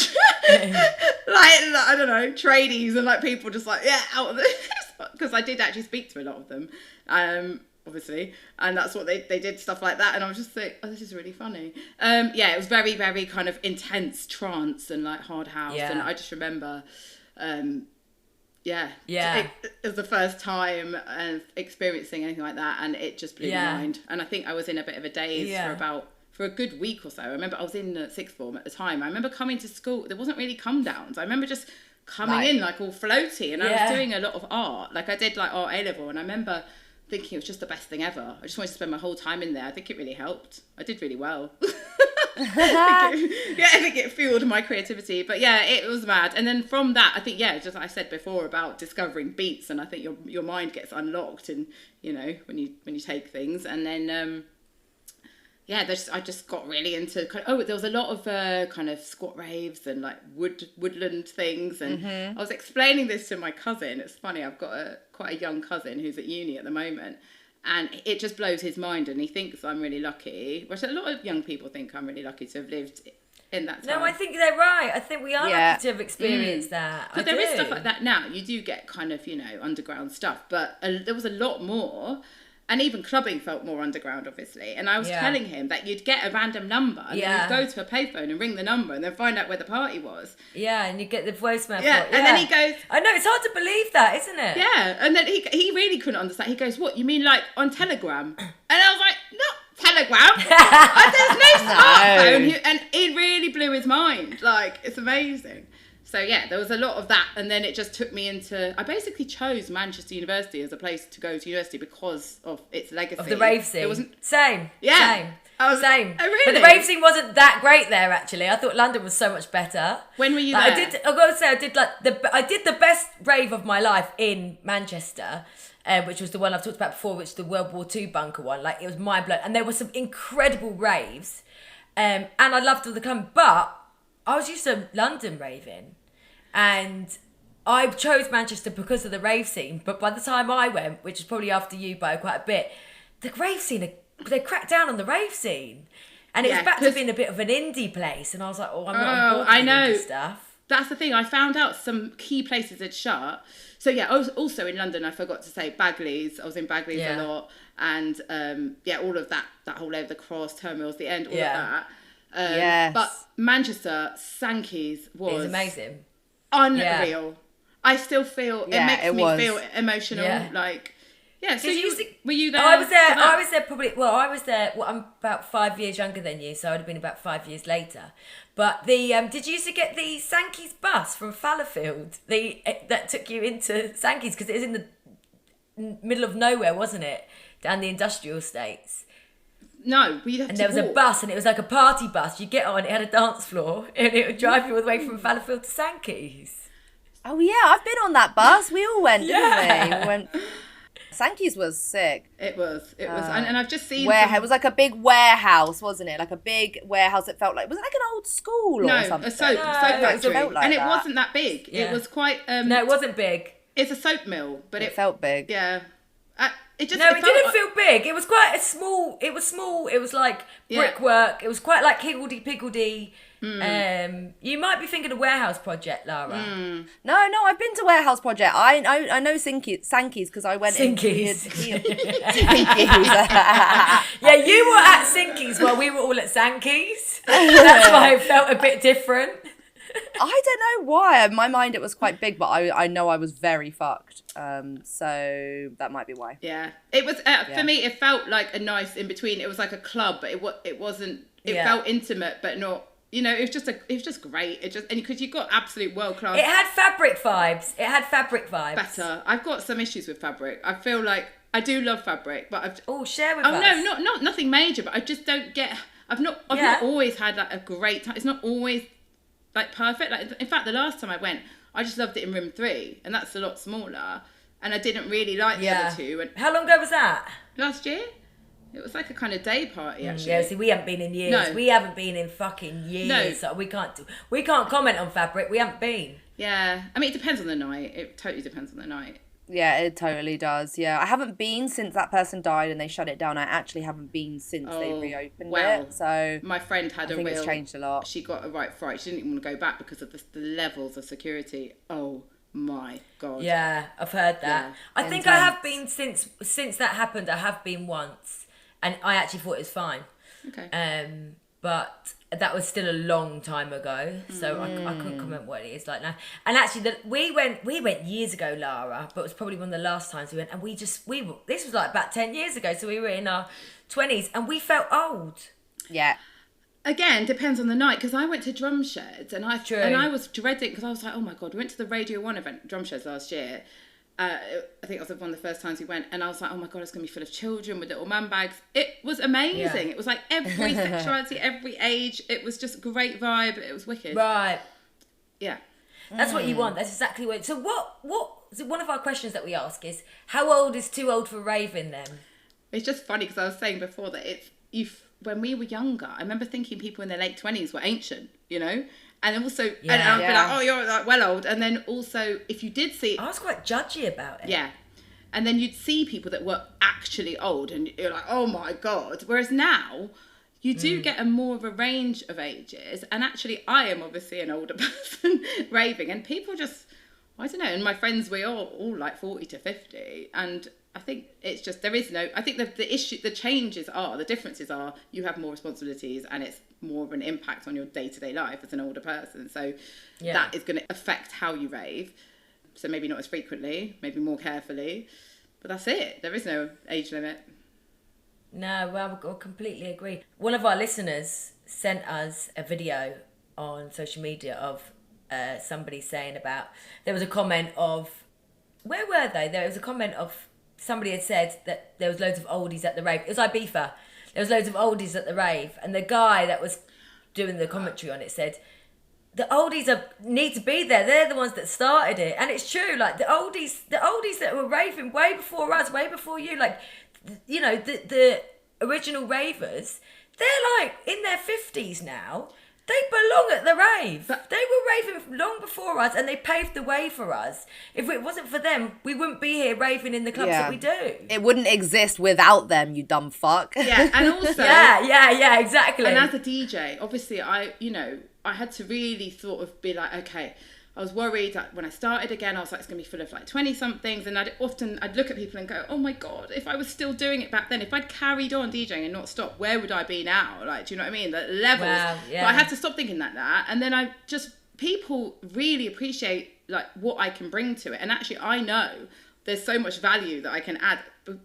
I don't know, tradies and like people just like, out of this. Because I did actually speak to a lot of them, obviously, and that's what they did, stuff like that. And I was just like, oh, this is really funny. It was very, very kind of intense trance and like hard house. Yeah. And I just remember, it was the first time experiencing anything like that, and it just blew my mind. And I think I was in a bit of a daze for a good week or so. I remember I was in sixth form at the time. I remember coming to school, there wasn't really comedowns. I remember just coming in like all floaty, and I was doing a lot of art. Like I did like art A-level, and I remember thinking it was just the best thing ever. I just wanted to spend my whole time in there. I think it really helped. I did really well. I think it fueled my creativity. But yeah, it was mad. And then from that, I think, just like I said before about discovering beats, and I think your mind gets unlocked, and when you take things, and then I just got really into there was a lot of kind of squat raves and like woodland things, and I was explaining this to my cousin. It's funny, I've got quite a young cousin who's at uni at the moment, and it just blows his mind, and he thinks I'm really lucky, which a lot of young people think I'm really lucky to have lived in that time. No, I think they're right. I think we are lucky to have experienced that. But there is stuff like that now. You do get kind of underground stuff, but there was a lot more. And even clubbing felt more underground, obviously. And I was telling him that you'd get a random number, and then you'd go to a payphone and ring the number, and then find out where the party was. Yeah, and you get the voicemail. Yeah, and then he goes... I know, it's hard to believe that, isn't it? Yeah, and then he really couldn't understand. He goes, what, you mean like on Telegram? And I was like, not Telegram. There's no smartphone. And it really blew his mind. Like, it's amazing. So yeah, there was a lot of that, and then it just took me into... I basically chose Manchester University as a place to go to university because of its legacy. Of the rave scene. It wasn't... Same. Yeah. Same. Same. Oh, really? But the rave scene wasn't that great there, actually. I thought London was so much better. When were you there? I've got to say, I did the best rave of my life in Manchester, which was the one I've talked about before, which is the World War II bunker one. Like, it was mind-blowing. And there were some incredible raves, and I loved all the clubbing, but I was used to London raving. And I chose Manchester because of the rave scene. But by the time I went, which is probably after you by quite a bit, the rave scene, they cracked down on the rave scene. And it was back to being a bit of an indie place. And I was like, I'm not on board with indie stuff. That's the thing. I found out some key places had shut. So yeah, I was also in London. I forgot to say Bagley's. I was in Bagley's a lot. And all of that whole Over the Cross, Terminals, the End, all of that. Yes. But Manchester, Sankey's was... It was amazing. Unreal. Yeah. I still feel it makes me feel emotional. Like, so were you there? I was there probably. Well, I was there. Well, I'm about 5 years younger than you, so I'd have been about 5 years later. But the did you used to get the Sankey's bus from Fallowfield? That took you into Sankey's because it was in the middle of nowhere, wasn't it? Down the industrial estates. No, we had and to there was walk. A bus, and it was like a party bus. You get on, it had a dance floor, and it would drive you all the way from Fallowfield to Sankey's. Oh yeah, I've been on that bus. We all went, didn't we? We went. Sankey's was sick. It was, and I've just seen. It was like a big warehouse, wasn't it? Like a big warehouse. It felt like, was it like an old school or something? A soap factory, like it wasn't that big. Yeah. It was quite. No, it wasn't big. It's a soap mill, but it felt big. Yeah. It didn't feel big. It was quite a small. It was small. It was like brickwork. It was quite like higgledy-piggledy. You might be thinking of Warehouse Project, Lara. No, I've been to Warehouse Project. I know Sankey's because I went Sankey's. Yeah, you were at Sankey's while we were all at Sankey's. That's why it felt a bit different. I don't know why. In my mind, it was quite big, but I know I was very fucked. So that might be why. Yeah, it was for me. It felt like a nice in between. It was like a club, but it wasn't. It felt intimate, but not. It was just great. And because you got absolute world class. It had Fabric vibes. Better. I've got some issues with Fabric. I feel like I do love Fabric, but share with us. Oh no, nothing major. But I just don't get. I've not always had like a great time. It's not always like perfect. Like in fact, the last time I went, I just loved it in room 3, and that's a lot smaller. And I didn't really like the other two. And how long ago was that? Last year. It was like a kind of day party, actually. Yeah, see, we haven't been in years. No. We haven't been in fucking years. No. So we can't comment on Fabric. We haven't been. Yeah. I mean, it depends on the night. It totally depends on the night. Yeah, it totally does. Yeah. I haven't been since that person died and they shut it down. I actually haven't been since they reopened it. So my friend had it's changed a lot. She got a right fright. She didn't even want to go back because of the levels of security. Oh my God. Yeah, I've heard that. Yeah. I think I have been since that happened. I have been once. And I actually thought it was fine. Okay. But that was still a long time ago, so I couldn't comment what it is like now. And actually, we went years ago, Lara, but it was probably one of the last times we went. And this was like about 10 years ago, so we were in our 20s, and we felt old. Yeah. Again, depends on the night, because I went to Drum Sheds, and I was dreading, because I was like, oh my God, we went to the Radio 1 event, Drum Sheds, last year. I think it was one of the first times we went, and I was like, oh my God, it's going to be full of children with little man bags. It was amazing. Yeah. It was like every sexuality, every age. It was just a great vibe. It was wicked. Right. Yeah. That's what you want. That's exactly what... So so one of our questions that we ask is, how old is too old for raving then? It's just funny because I was saying before that when we were younger, I remember thinking people in their late 20s were ancient, you know? And also, and I'd be like, oh, you're like well old. And then also, if you did see... I was quite judgy about it. Yeah. And then you'd see people that were actually old and you're like, oh my God. Whereas now, you do get more of a range of ages. And actually, I am obviously an older person raving. And people just, I don't know. And my friends, we're all like 40 to 50. And I think it's just, there is no, I think the issue, the differences are you have more responsibilities and it's more of an impact on your day-to-day life as an older person. So that is going to affect how you rave. So maybe not as frequently, maybe more carefully. But that's it. There is no age limit. No, well, I completely agree. One of our listeners sent us a video on social media of somebody saying about, there was a comment of, where were they? There was a comment of, somebody had said that there was loads of oldies at the rave. It was Ibiza. There was loads of oldies at the rave. And the guy that was doing the commentary on it said, the oldies need to be there. They're the ones that started it. And it's true. Like, the oldies that were raving way before us, way before you, like, you know, the original ravers, they're like in their 50s now. They belong at the rave. They were raving long before us and they paved the way for us. If it wasn't for them, we wouldn't be here raving in the clubs that we do. It wouldn't exist without them, you dumb fuck. Yeah, and also... yeah, exactly. And as a DJ, obviously, I had to really sort of be like, okay, I was worried that when I started again, I was like, it's going to be full of like 20-somethings. And I'd look at people and go, oh my God, if I was still doing it back then, if I'd carried on DJing and not stopped, where would I be now? Like, do you know what I mean? The levels. Wow, yeah. But I had to stop thinking that. And then people really appreciate like what I can bring to it. And actually, I know there's so much value that I can add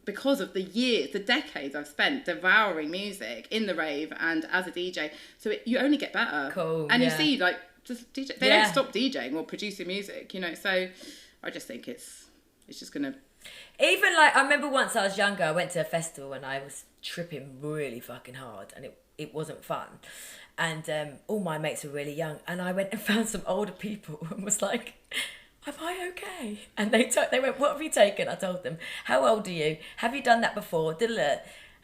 because of the years, the decades I've spent devouring music in the rave and as a DJ. So you only get better. Cool. And you see like, just DJ, they don't stop DJing or producing music, you know. So I just think it's just gonna. Even like, I remember once I was younger, I went to a festival and I was tripping really fucking hard, and it wasn't fun. And all my mates were really young, and I went and found some older people and was like, am I okay? And they went, what have you taken? I told them, how old are you? Have you done that before?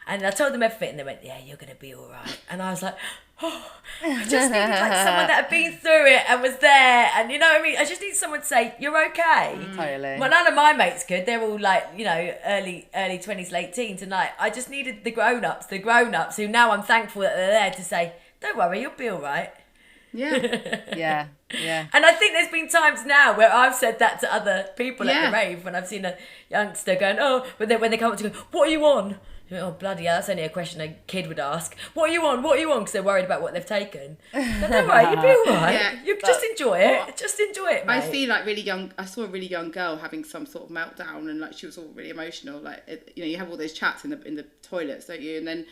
And I told them everything, and they went, yeah, you're gonna be all right. And I was like, oh, I just needed like someone that had been through it and was there, and you know what I mean? I just need someone to say, you're okay. Totally. Well, none of my mates could. They're all like, you know, early 20s, late teens, and like, I just needed the grown-ups who now I'm thankful that they're there to say, don't worry, you'll be all right. Yeah. Yeah. And I think there's been times now where I've said that to other people at the rave when I've seen a youngster going, oh, but then when they come up to go, what are you on? Oh, bloody hell, that's only a question a kid would ask. What are you on? Because they're worried about what they've taken. But don't worry, you'll be all right. Yeah, just enjoy it. Just enjoy it, mate. I see like I saw a really young girl having some sort of meltdown, and like she was all really emotional. Like, you know, you have all those chats in the toilets, don't you? And then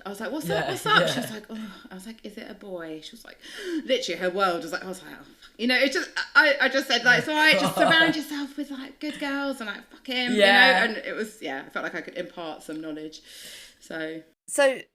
I was like, what's up? What's up? Yeah. She was like, oh. I was like, is it a boy? She was like, literally her world was like, I was like, oh. You know, it's just, I just said like, it's all right, just surround yourself with like good girls and like, fuck him, you know, and it was, I felt like I could impart some knowledge. So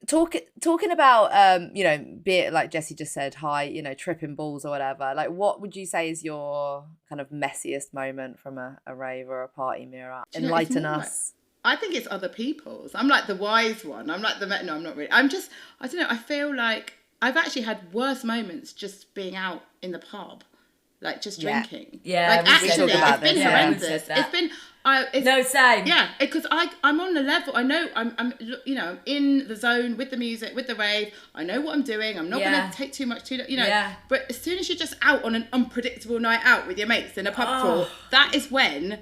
talking about, you know, be it like Jessie just said, you know, tripping balls or whatever, like what would you say is your kind of messiest moment from a rave or a party, Meera? Enlighten us. I think it's other people's. I'm like the wise one. I'm like no, I'm not really. I don't know, I feel like I've actually had worse moments just being out in the pub. Like just drinking. Yeah, like actually, it's been horrendous. It's been. No, same. Yeah, because I'm on the level. I know I'm you know, in the zone with the music, with the rave. I know what I'm doing. I'm not going to take too much, you know. Yeah. But as soon as you're just out on an unpredictable night out with your mates in a pub crawl, that is when,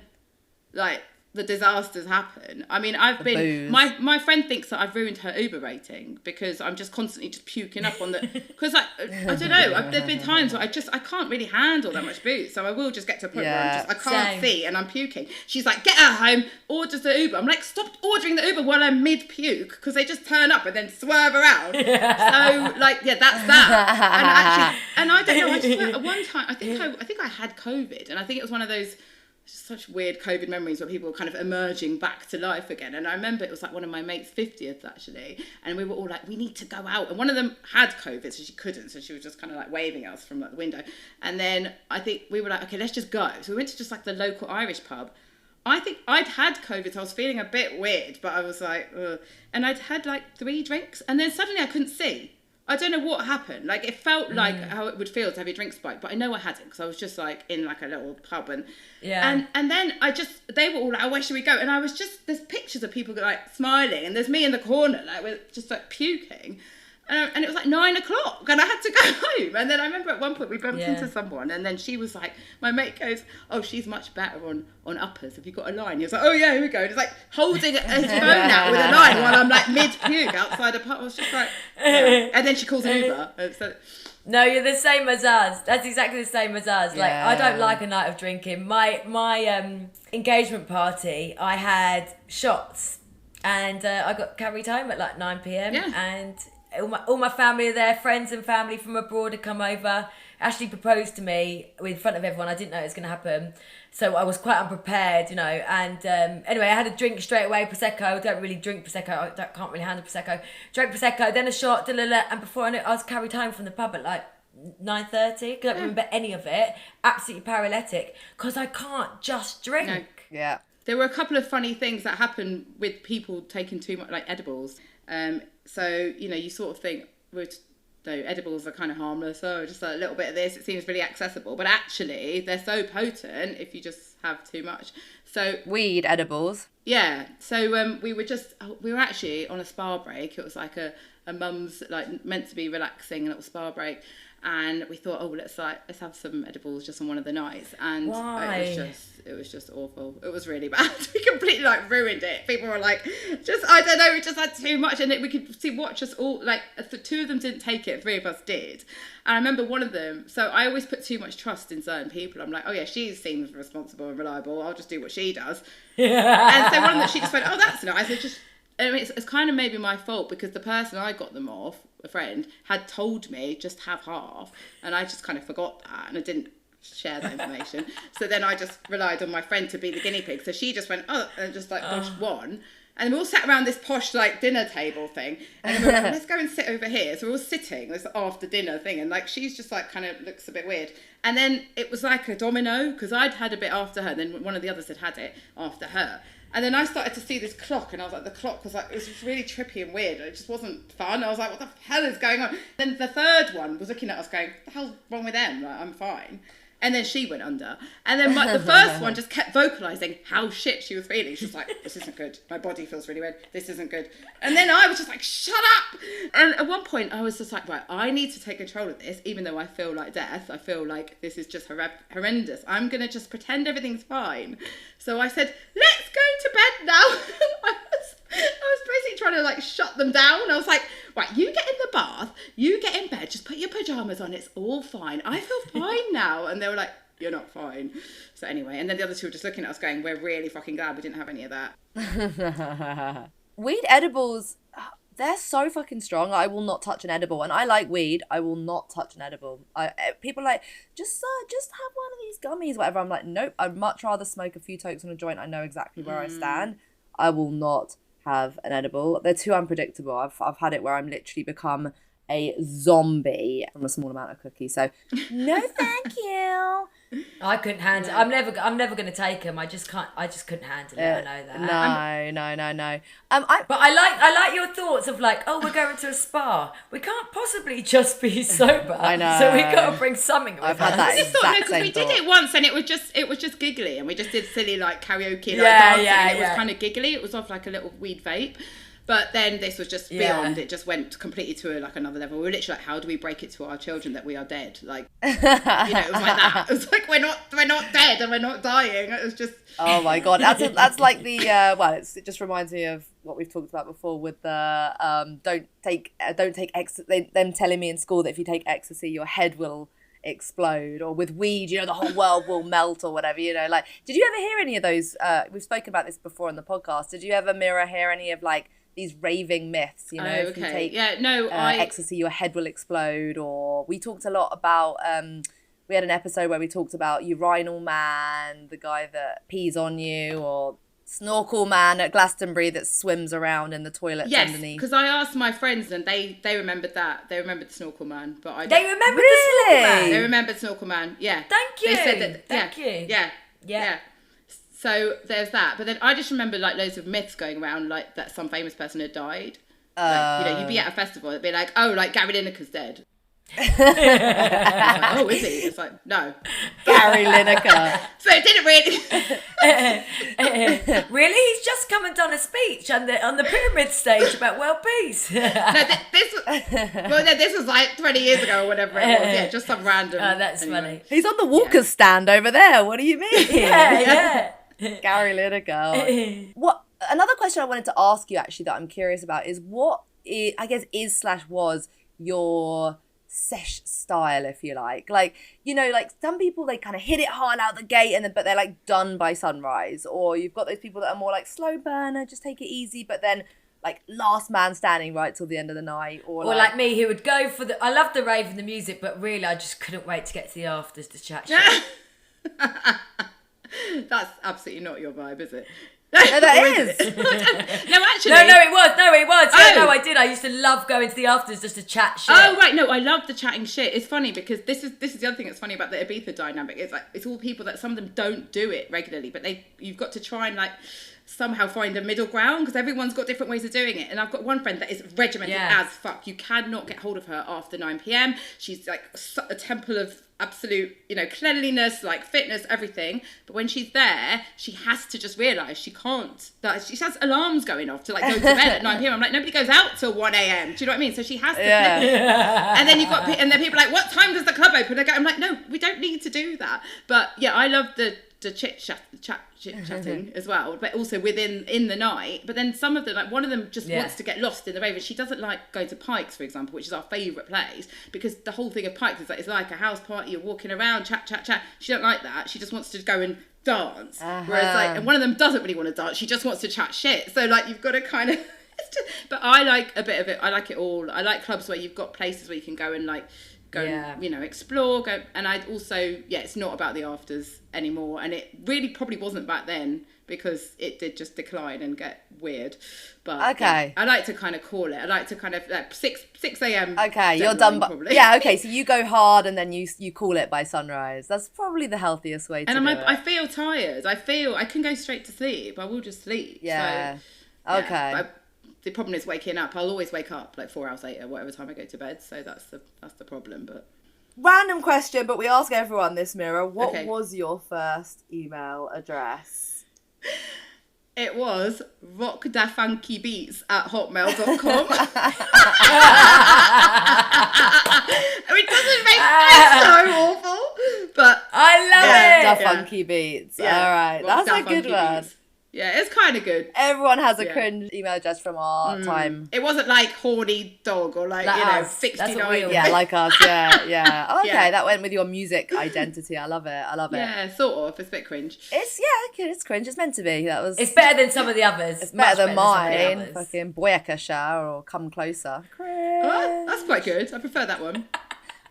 like, the disasters happen. I mean, my friend thinks that I've ruined her Uber rating because I'm just constantly just puking up on the, because I don't know, there's been times where I can't really handle that much booze, so I will just get to a point where I can't see and I'm puking. She's like, get her home, orders the Uber. I'm like, stop ordering the Uber while I'm mid puke, because they just turn up and then swerve around. So like, that's that. And I don't know, I just at one time I think I had COVID, and I think it was one of those such weird COVID memories where people were kind of emerging back to life again. And I remember it was like one of my mates' 50th actually, and we were all like, we need to go out. And one of them had COVID, so she couldn't, so she was just kind of like waving at us from like the window. And then I think we were like, okay, let's just go. So we went to just like the local Irish pub. I think I'd had COVID, so I was feeling a bit weird, but I was like, ugh. And I'd had like 3 drinks, and then suddenly I couldn't see. I don't know what happened. Like, it felt like how it would feel to have your drink spiked, but I know I hadn't, because I was just like in like a little pub, and and then they were all like, oh, where should we go? And I was just, there's pictures of people like smiling, and there's me in the corner like with just like puking. And it was like 9 o'clock and I had to go home. And then I remember at one point we bumped into someone, and then she was like, my mate goes, oh, she's much better on uppers. Have you got a line? He was like, oh yeah, here we go. And he's like holding his phone out with a line while I'm like mid-puke outside a pub. I was just like, yeah. And then she calls an Uber. So, no, you're the same as us. That's exactly the same as us. Like, I don't like a night of drinking. My engagement party, I had shots, and I got carried home at like 9 p.m. and all my family are there, friends and family from abroad had come over. Ashley proposed to me in front of everyone. I didn't know it was going to happen, so I was quite unprepared, you know. And anyway, I had a drink straight away, Prosecco. I don't really drink Prosecco. I can't really handle Prosecco. Drank Prosecco, then a shot, and before I knew it, I was carried home from the pub at like 9:30. I don't remember any of it. Absolutely paralytic, because I can't just drink. No. Yeah. There were a couple of funny things that happened with people taking too much, like edibles. So, you know, you sort of think, edibles are kind of harmless, so just a little bit of this, it seems really accessible. But actually, they're so potent if you just have too much. So weed edibles. Yeah. So we were actually on a spa break. It was like a mum's, like, meant to be relaxing, a little spa break. And we thought, oh, let's have some edibles just on one of the nights. And it was just awful. It was really bad. We completely like ruined it. People were like, I don't know, we just had too much. And we could watch us all, like, 2 of them didn't take it, 3 of us did. And I remember one of them, so I always put too much trust in certain people. I'm like, oh yeah, she seems responsible and reliable. I'll just do what she does. And so one of them, she just went, oh, that's nice. I mean, it's kind of maybe my fault, because the person I got them off, a friend, had told me just have half, and I just kind of forgot that, and I didn't share that information. So then I just relied on my friend to be the guinea pig. So she just went, oh, and just like doshed one. And we all sat around this posh like dinner table thing, and we were like, let's go and sit over here. So we're all sitting this after dinner thing, and like she's just like kind of looks a bit weird. And then it was like a domino, because I'd had a bit after her, then one of the others had it after her. And then I started to see this clock, and I was like, the clock was like, it was just really trippy and weird. It just wasn't fun. I was like, what the hell is going on? Then the third one was looking at us going, what the hell's wrong with them? Like, I'm fine. And then she went under. And then the first one just kept vocalising how shit she was feeling. She was like, this isn't good. My body feels really weird. This isn't good. And then I was just like, shut up. And at one point I was just like, right, I need to take control of this. Even though I feel like death, I feel like this is just horrendous. I'm going to just pretend everything's fine. So I said, let's go to bed now. I was basically trying to like shut them down. I was like, right, you get in the bath, you get in bed, just put your pajamas on, it's all fine. I feel fine now. And they were like, you're not fine. So anyway, and then the other 2 were just looking at us going, we're really fucking glad we didn't have any of that. Weed edibles, they're so fucking strong. I will not touch an edible. And I like weed. I will not touch an edible. People are like, just have one of these gummies, whatever. I'm like, nope, I'd much rather smoke a few tokes on a joint. I know exactly where I stand. I will not have an edible. They're too unpredictable. I've had it where I'm literally become a zombie from a small amount of cookies. So no, thank you. I couldn't handle. I'm never going to take them. I just couldn't handle it. I know that. No. But I like your thoughts of like, oh, we're going to a spa. We can't possibly just be sober. I know. So we got to bring something with I've had that because we did it once, and it was just giggly, and we just did silly like karaoke, dancing, and it was kind of giggly. It was off like a little weed vape. But then this was just beyond. It just went completely to another level. We were literally like, how do we break it to our children that we are dead? Like, you know, it was like that. It was like, we're not dead and we're not dying. It was just. Oh my God. That's like the, it just reminds me of what we've talked about before with the, don't take them telling me in school that if you take ecstasy, your head will explode, or with weed, you know, the whole world will melt or whatever, you know. Like, did you ever hear any of those? We've spoken about this before on the podcast. Did you ever, Meera, hear any of like, these raving myths, you know, if you take ecstasy, your head will explode? Or we talked a lot about we had an episode where we talked about urinal man, the guy that pees on you, or snorkel man at Glastonbury that swims around in the toilets underneath. Yes, because I asked my friends and they remembered that. They remembered the snorkel man, but I They remembered Really? the snorkel man. They remembered snorkel man. Yeah. Thank you. They said that. Thank you. Yeah. So there's that. But then I just remember like loads of myths going around, like that some famous person had died. Like, you know, you'd be at a festival, it'd be like, oh, like Gary Lineker's dead. Like, oh, is he? It's like, no. Gary Lineker. So it didn't really. Really? He's just come and done a speech on the pyramid stage about world peace. No, this was like 20 years ago or whatever it was. Yeah, just some random. Oh, that's funny. He's on the Walker's stand over there. What do you mean? Yeah. Gary Lineker. What? Another question I wanted to ask you actually that I'm curious about is what was your sesh style, if you like, you know, like some people, they kind of hit it hard out the gate and then but they're like done by sunrise, or you've got those people that are more like slow burner, just take it easy, but then like last man standing right till the end of the night, or like me, who would go for I love the rave and the music, but really I just couldn't wait to get to the afters to chat shit. That's absolutely not your vibe, is it? no, that is. No, actually. No, it was. Yeah, Oh. no, I did. I used to love going to the afters just to chat shit. Oh right, no, I love the chatting shit. It's funny because this is the other thing that's funny about the Ibiza dynamic. It's like it's all people that some of them don't do it regularly, but you've got to try and like somehow find a middle ground because everyone's got different ways of doing it. And I've got one friend that is regimented as fuck. You cannot get hold of her after 9 p.m. She's like a temple of absolute, you know, cleanliness, like fitness, everything. But when she's there, she has to just realise she can't. That she has alarms going off to like go to bed at 9 p.m. I'm like, nobody goes out till 1 a.m. Do you know what I mean? So she has to. And then and then people are like, what time does the club open? I'm like, no, we don't need to do that. But yeah, I love the chit-chatting as well, but also in the night. But then some of them, like one of them just wants to get lost in the rave. She doesn't like going to Pikes, for example, which is our favourite place, because the whole thing of Pikes is like it's like a house party, you're walking around, chat. She don't like that. She just wants to go and dance. Whereas like, and one of them doesn't really want to dance, she just wants to chat shit. So like you've got to kind of but I like a bit of it. I like it all. I like clubs where you've got places where you can go and like and, you know, explore, and I also, it's not about the afters anymore, and it really probably wasn't back then because it did just decline and get weird. But I like to kind of call it. I like to kind of like 6 a.m. Okay, you're done. Probably. Okay, so you go hard and then you call it by sunrise. That's probably the healthiest way to do it. I feel tired. I can go straight to sleep. I will just sleep. Yeah. So, okay. But the problem is waking up. I'll always wake up like 4 hours later, whatever time I go to bed. So that's the problem. But random question, but we ask everyone this, Meera. What was your first email address? It was rockdafunkybeats@hotmail.com. It doesn't make sense, so awful, but I love it. Da Funky Beats. Yeah. All right, that's a good one. Beats. Yeah, it's kind of good. Everyone has a cringe email address from our time. It wasn't like horny dog or like you know, 69. Yeah, like us. Yeah. Oh, okay, that went with your music identity. I love it. Yeah, sort of. It's a bit cringe. It's cringe. It's meant to be. It's better than some of the others. It's better than mine. Fucking Boyakasha or Come Closer. Cringe. Oh, that's quite good. I prefer that one.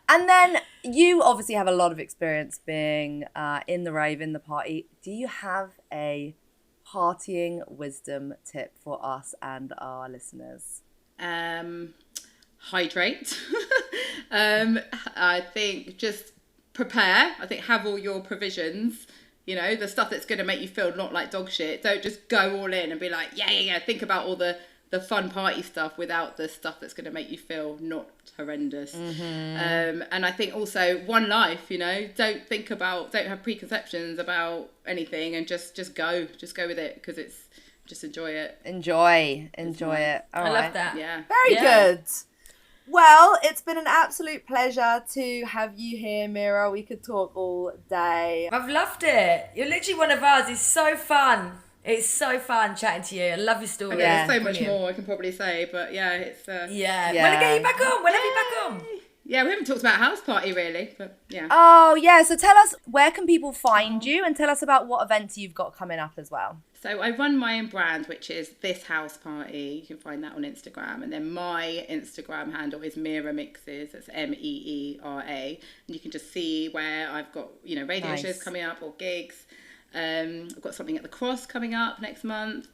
And then you obviously have a lot of experience being in the rave, in the party. Do you have a partying wisdom tip for us and our listeners? Hydrate. I think just prepare. I think have all your provisions, you know, the stuff that's going to make you feel not like dog shit. Don't just go all in and be like, yeah. Think about all the fun party stuff without the stuff that's going to make you feel not horrendous. And I think also one life, you know, don't have preconceptions about anything, and just go with it, because it's just enjoy it. Enjoy it. All right. Love that. Yeah. Very good. Well, it's been an absolute pleasure to have you here, Meera. We could talk all day. I've loved it. You're literally one of ours. It's so fun. It's so fun chatting to you. I love your story. There's so much more I can probably say, but it's... We'll get you back on. We'll have you back on. Yeah, we haven't talked about house party really, but yeah. Oh, yeah. So tell us, where can people find you, and tell us about what events you've got coming up as well. So I run my own brand, which is This House Party. You can find that on Instagram. And then my Instagram handle is Meera Mixes. That's Meera. And you can just see where I've got, radio shows coming up or gigs. I've got something at the Cross coming up next month.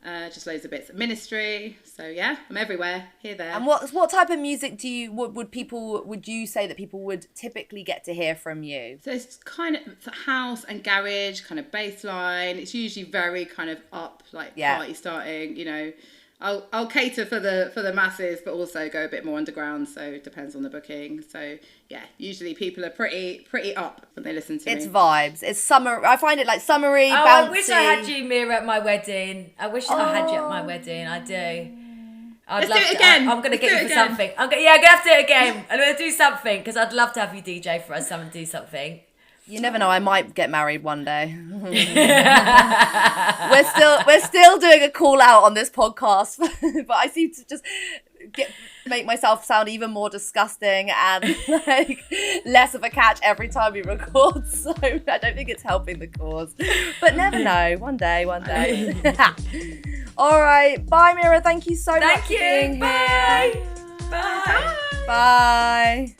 Just loads of bits of ministry. So yeah, I'm everywhere, here, there. And what type of music would you say that people would typically get to hear from you? So it's kind of house and garage, kind of bass line. It's usually very kind of up, like party starting, I'll cater for the masses, but also go a bit more underground. So it depends on the booking. So yeah, usually people are pretty up when they listen to me. It's vibes. It's summer. I find it like summery, bouncy. I wish I had you, Meera, at my wedding. I wish I had you at my wedding. I do. Let's do it again. I'm going to get you for something. I'm going to have to do it again. I'm going to do something because I'd love to have you DJ for us. Someone do something. You never know. I might get married one day. We're still doing a call out on this podcast, but I seem to just make myself sound even more disgusting and like less of a catch every time we record. So I don't think it's helping the cause. But never know. One day. All right. Bye, Meera. Thank you so much for being here. Bye. Bye.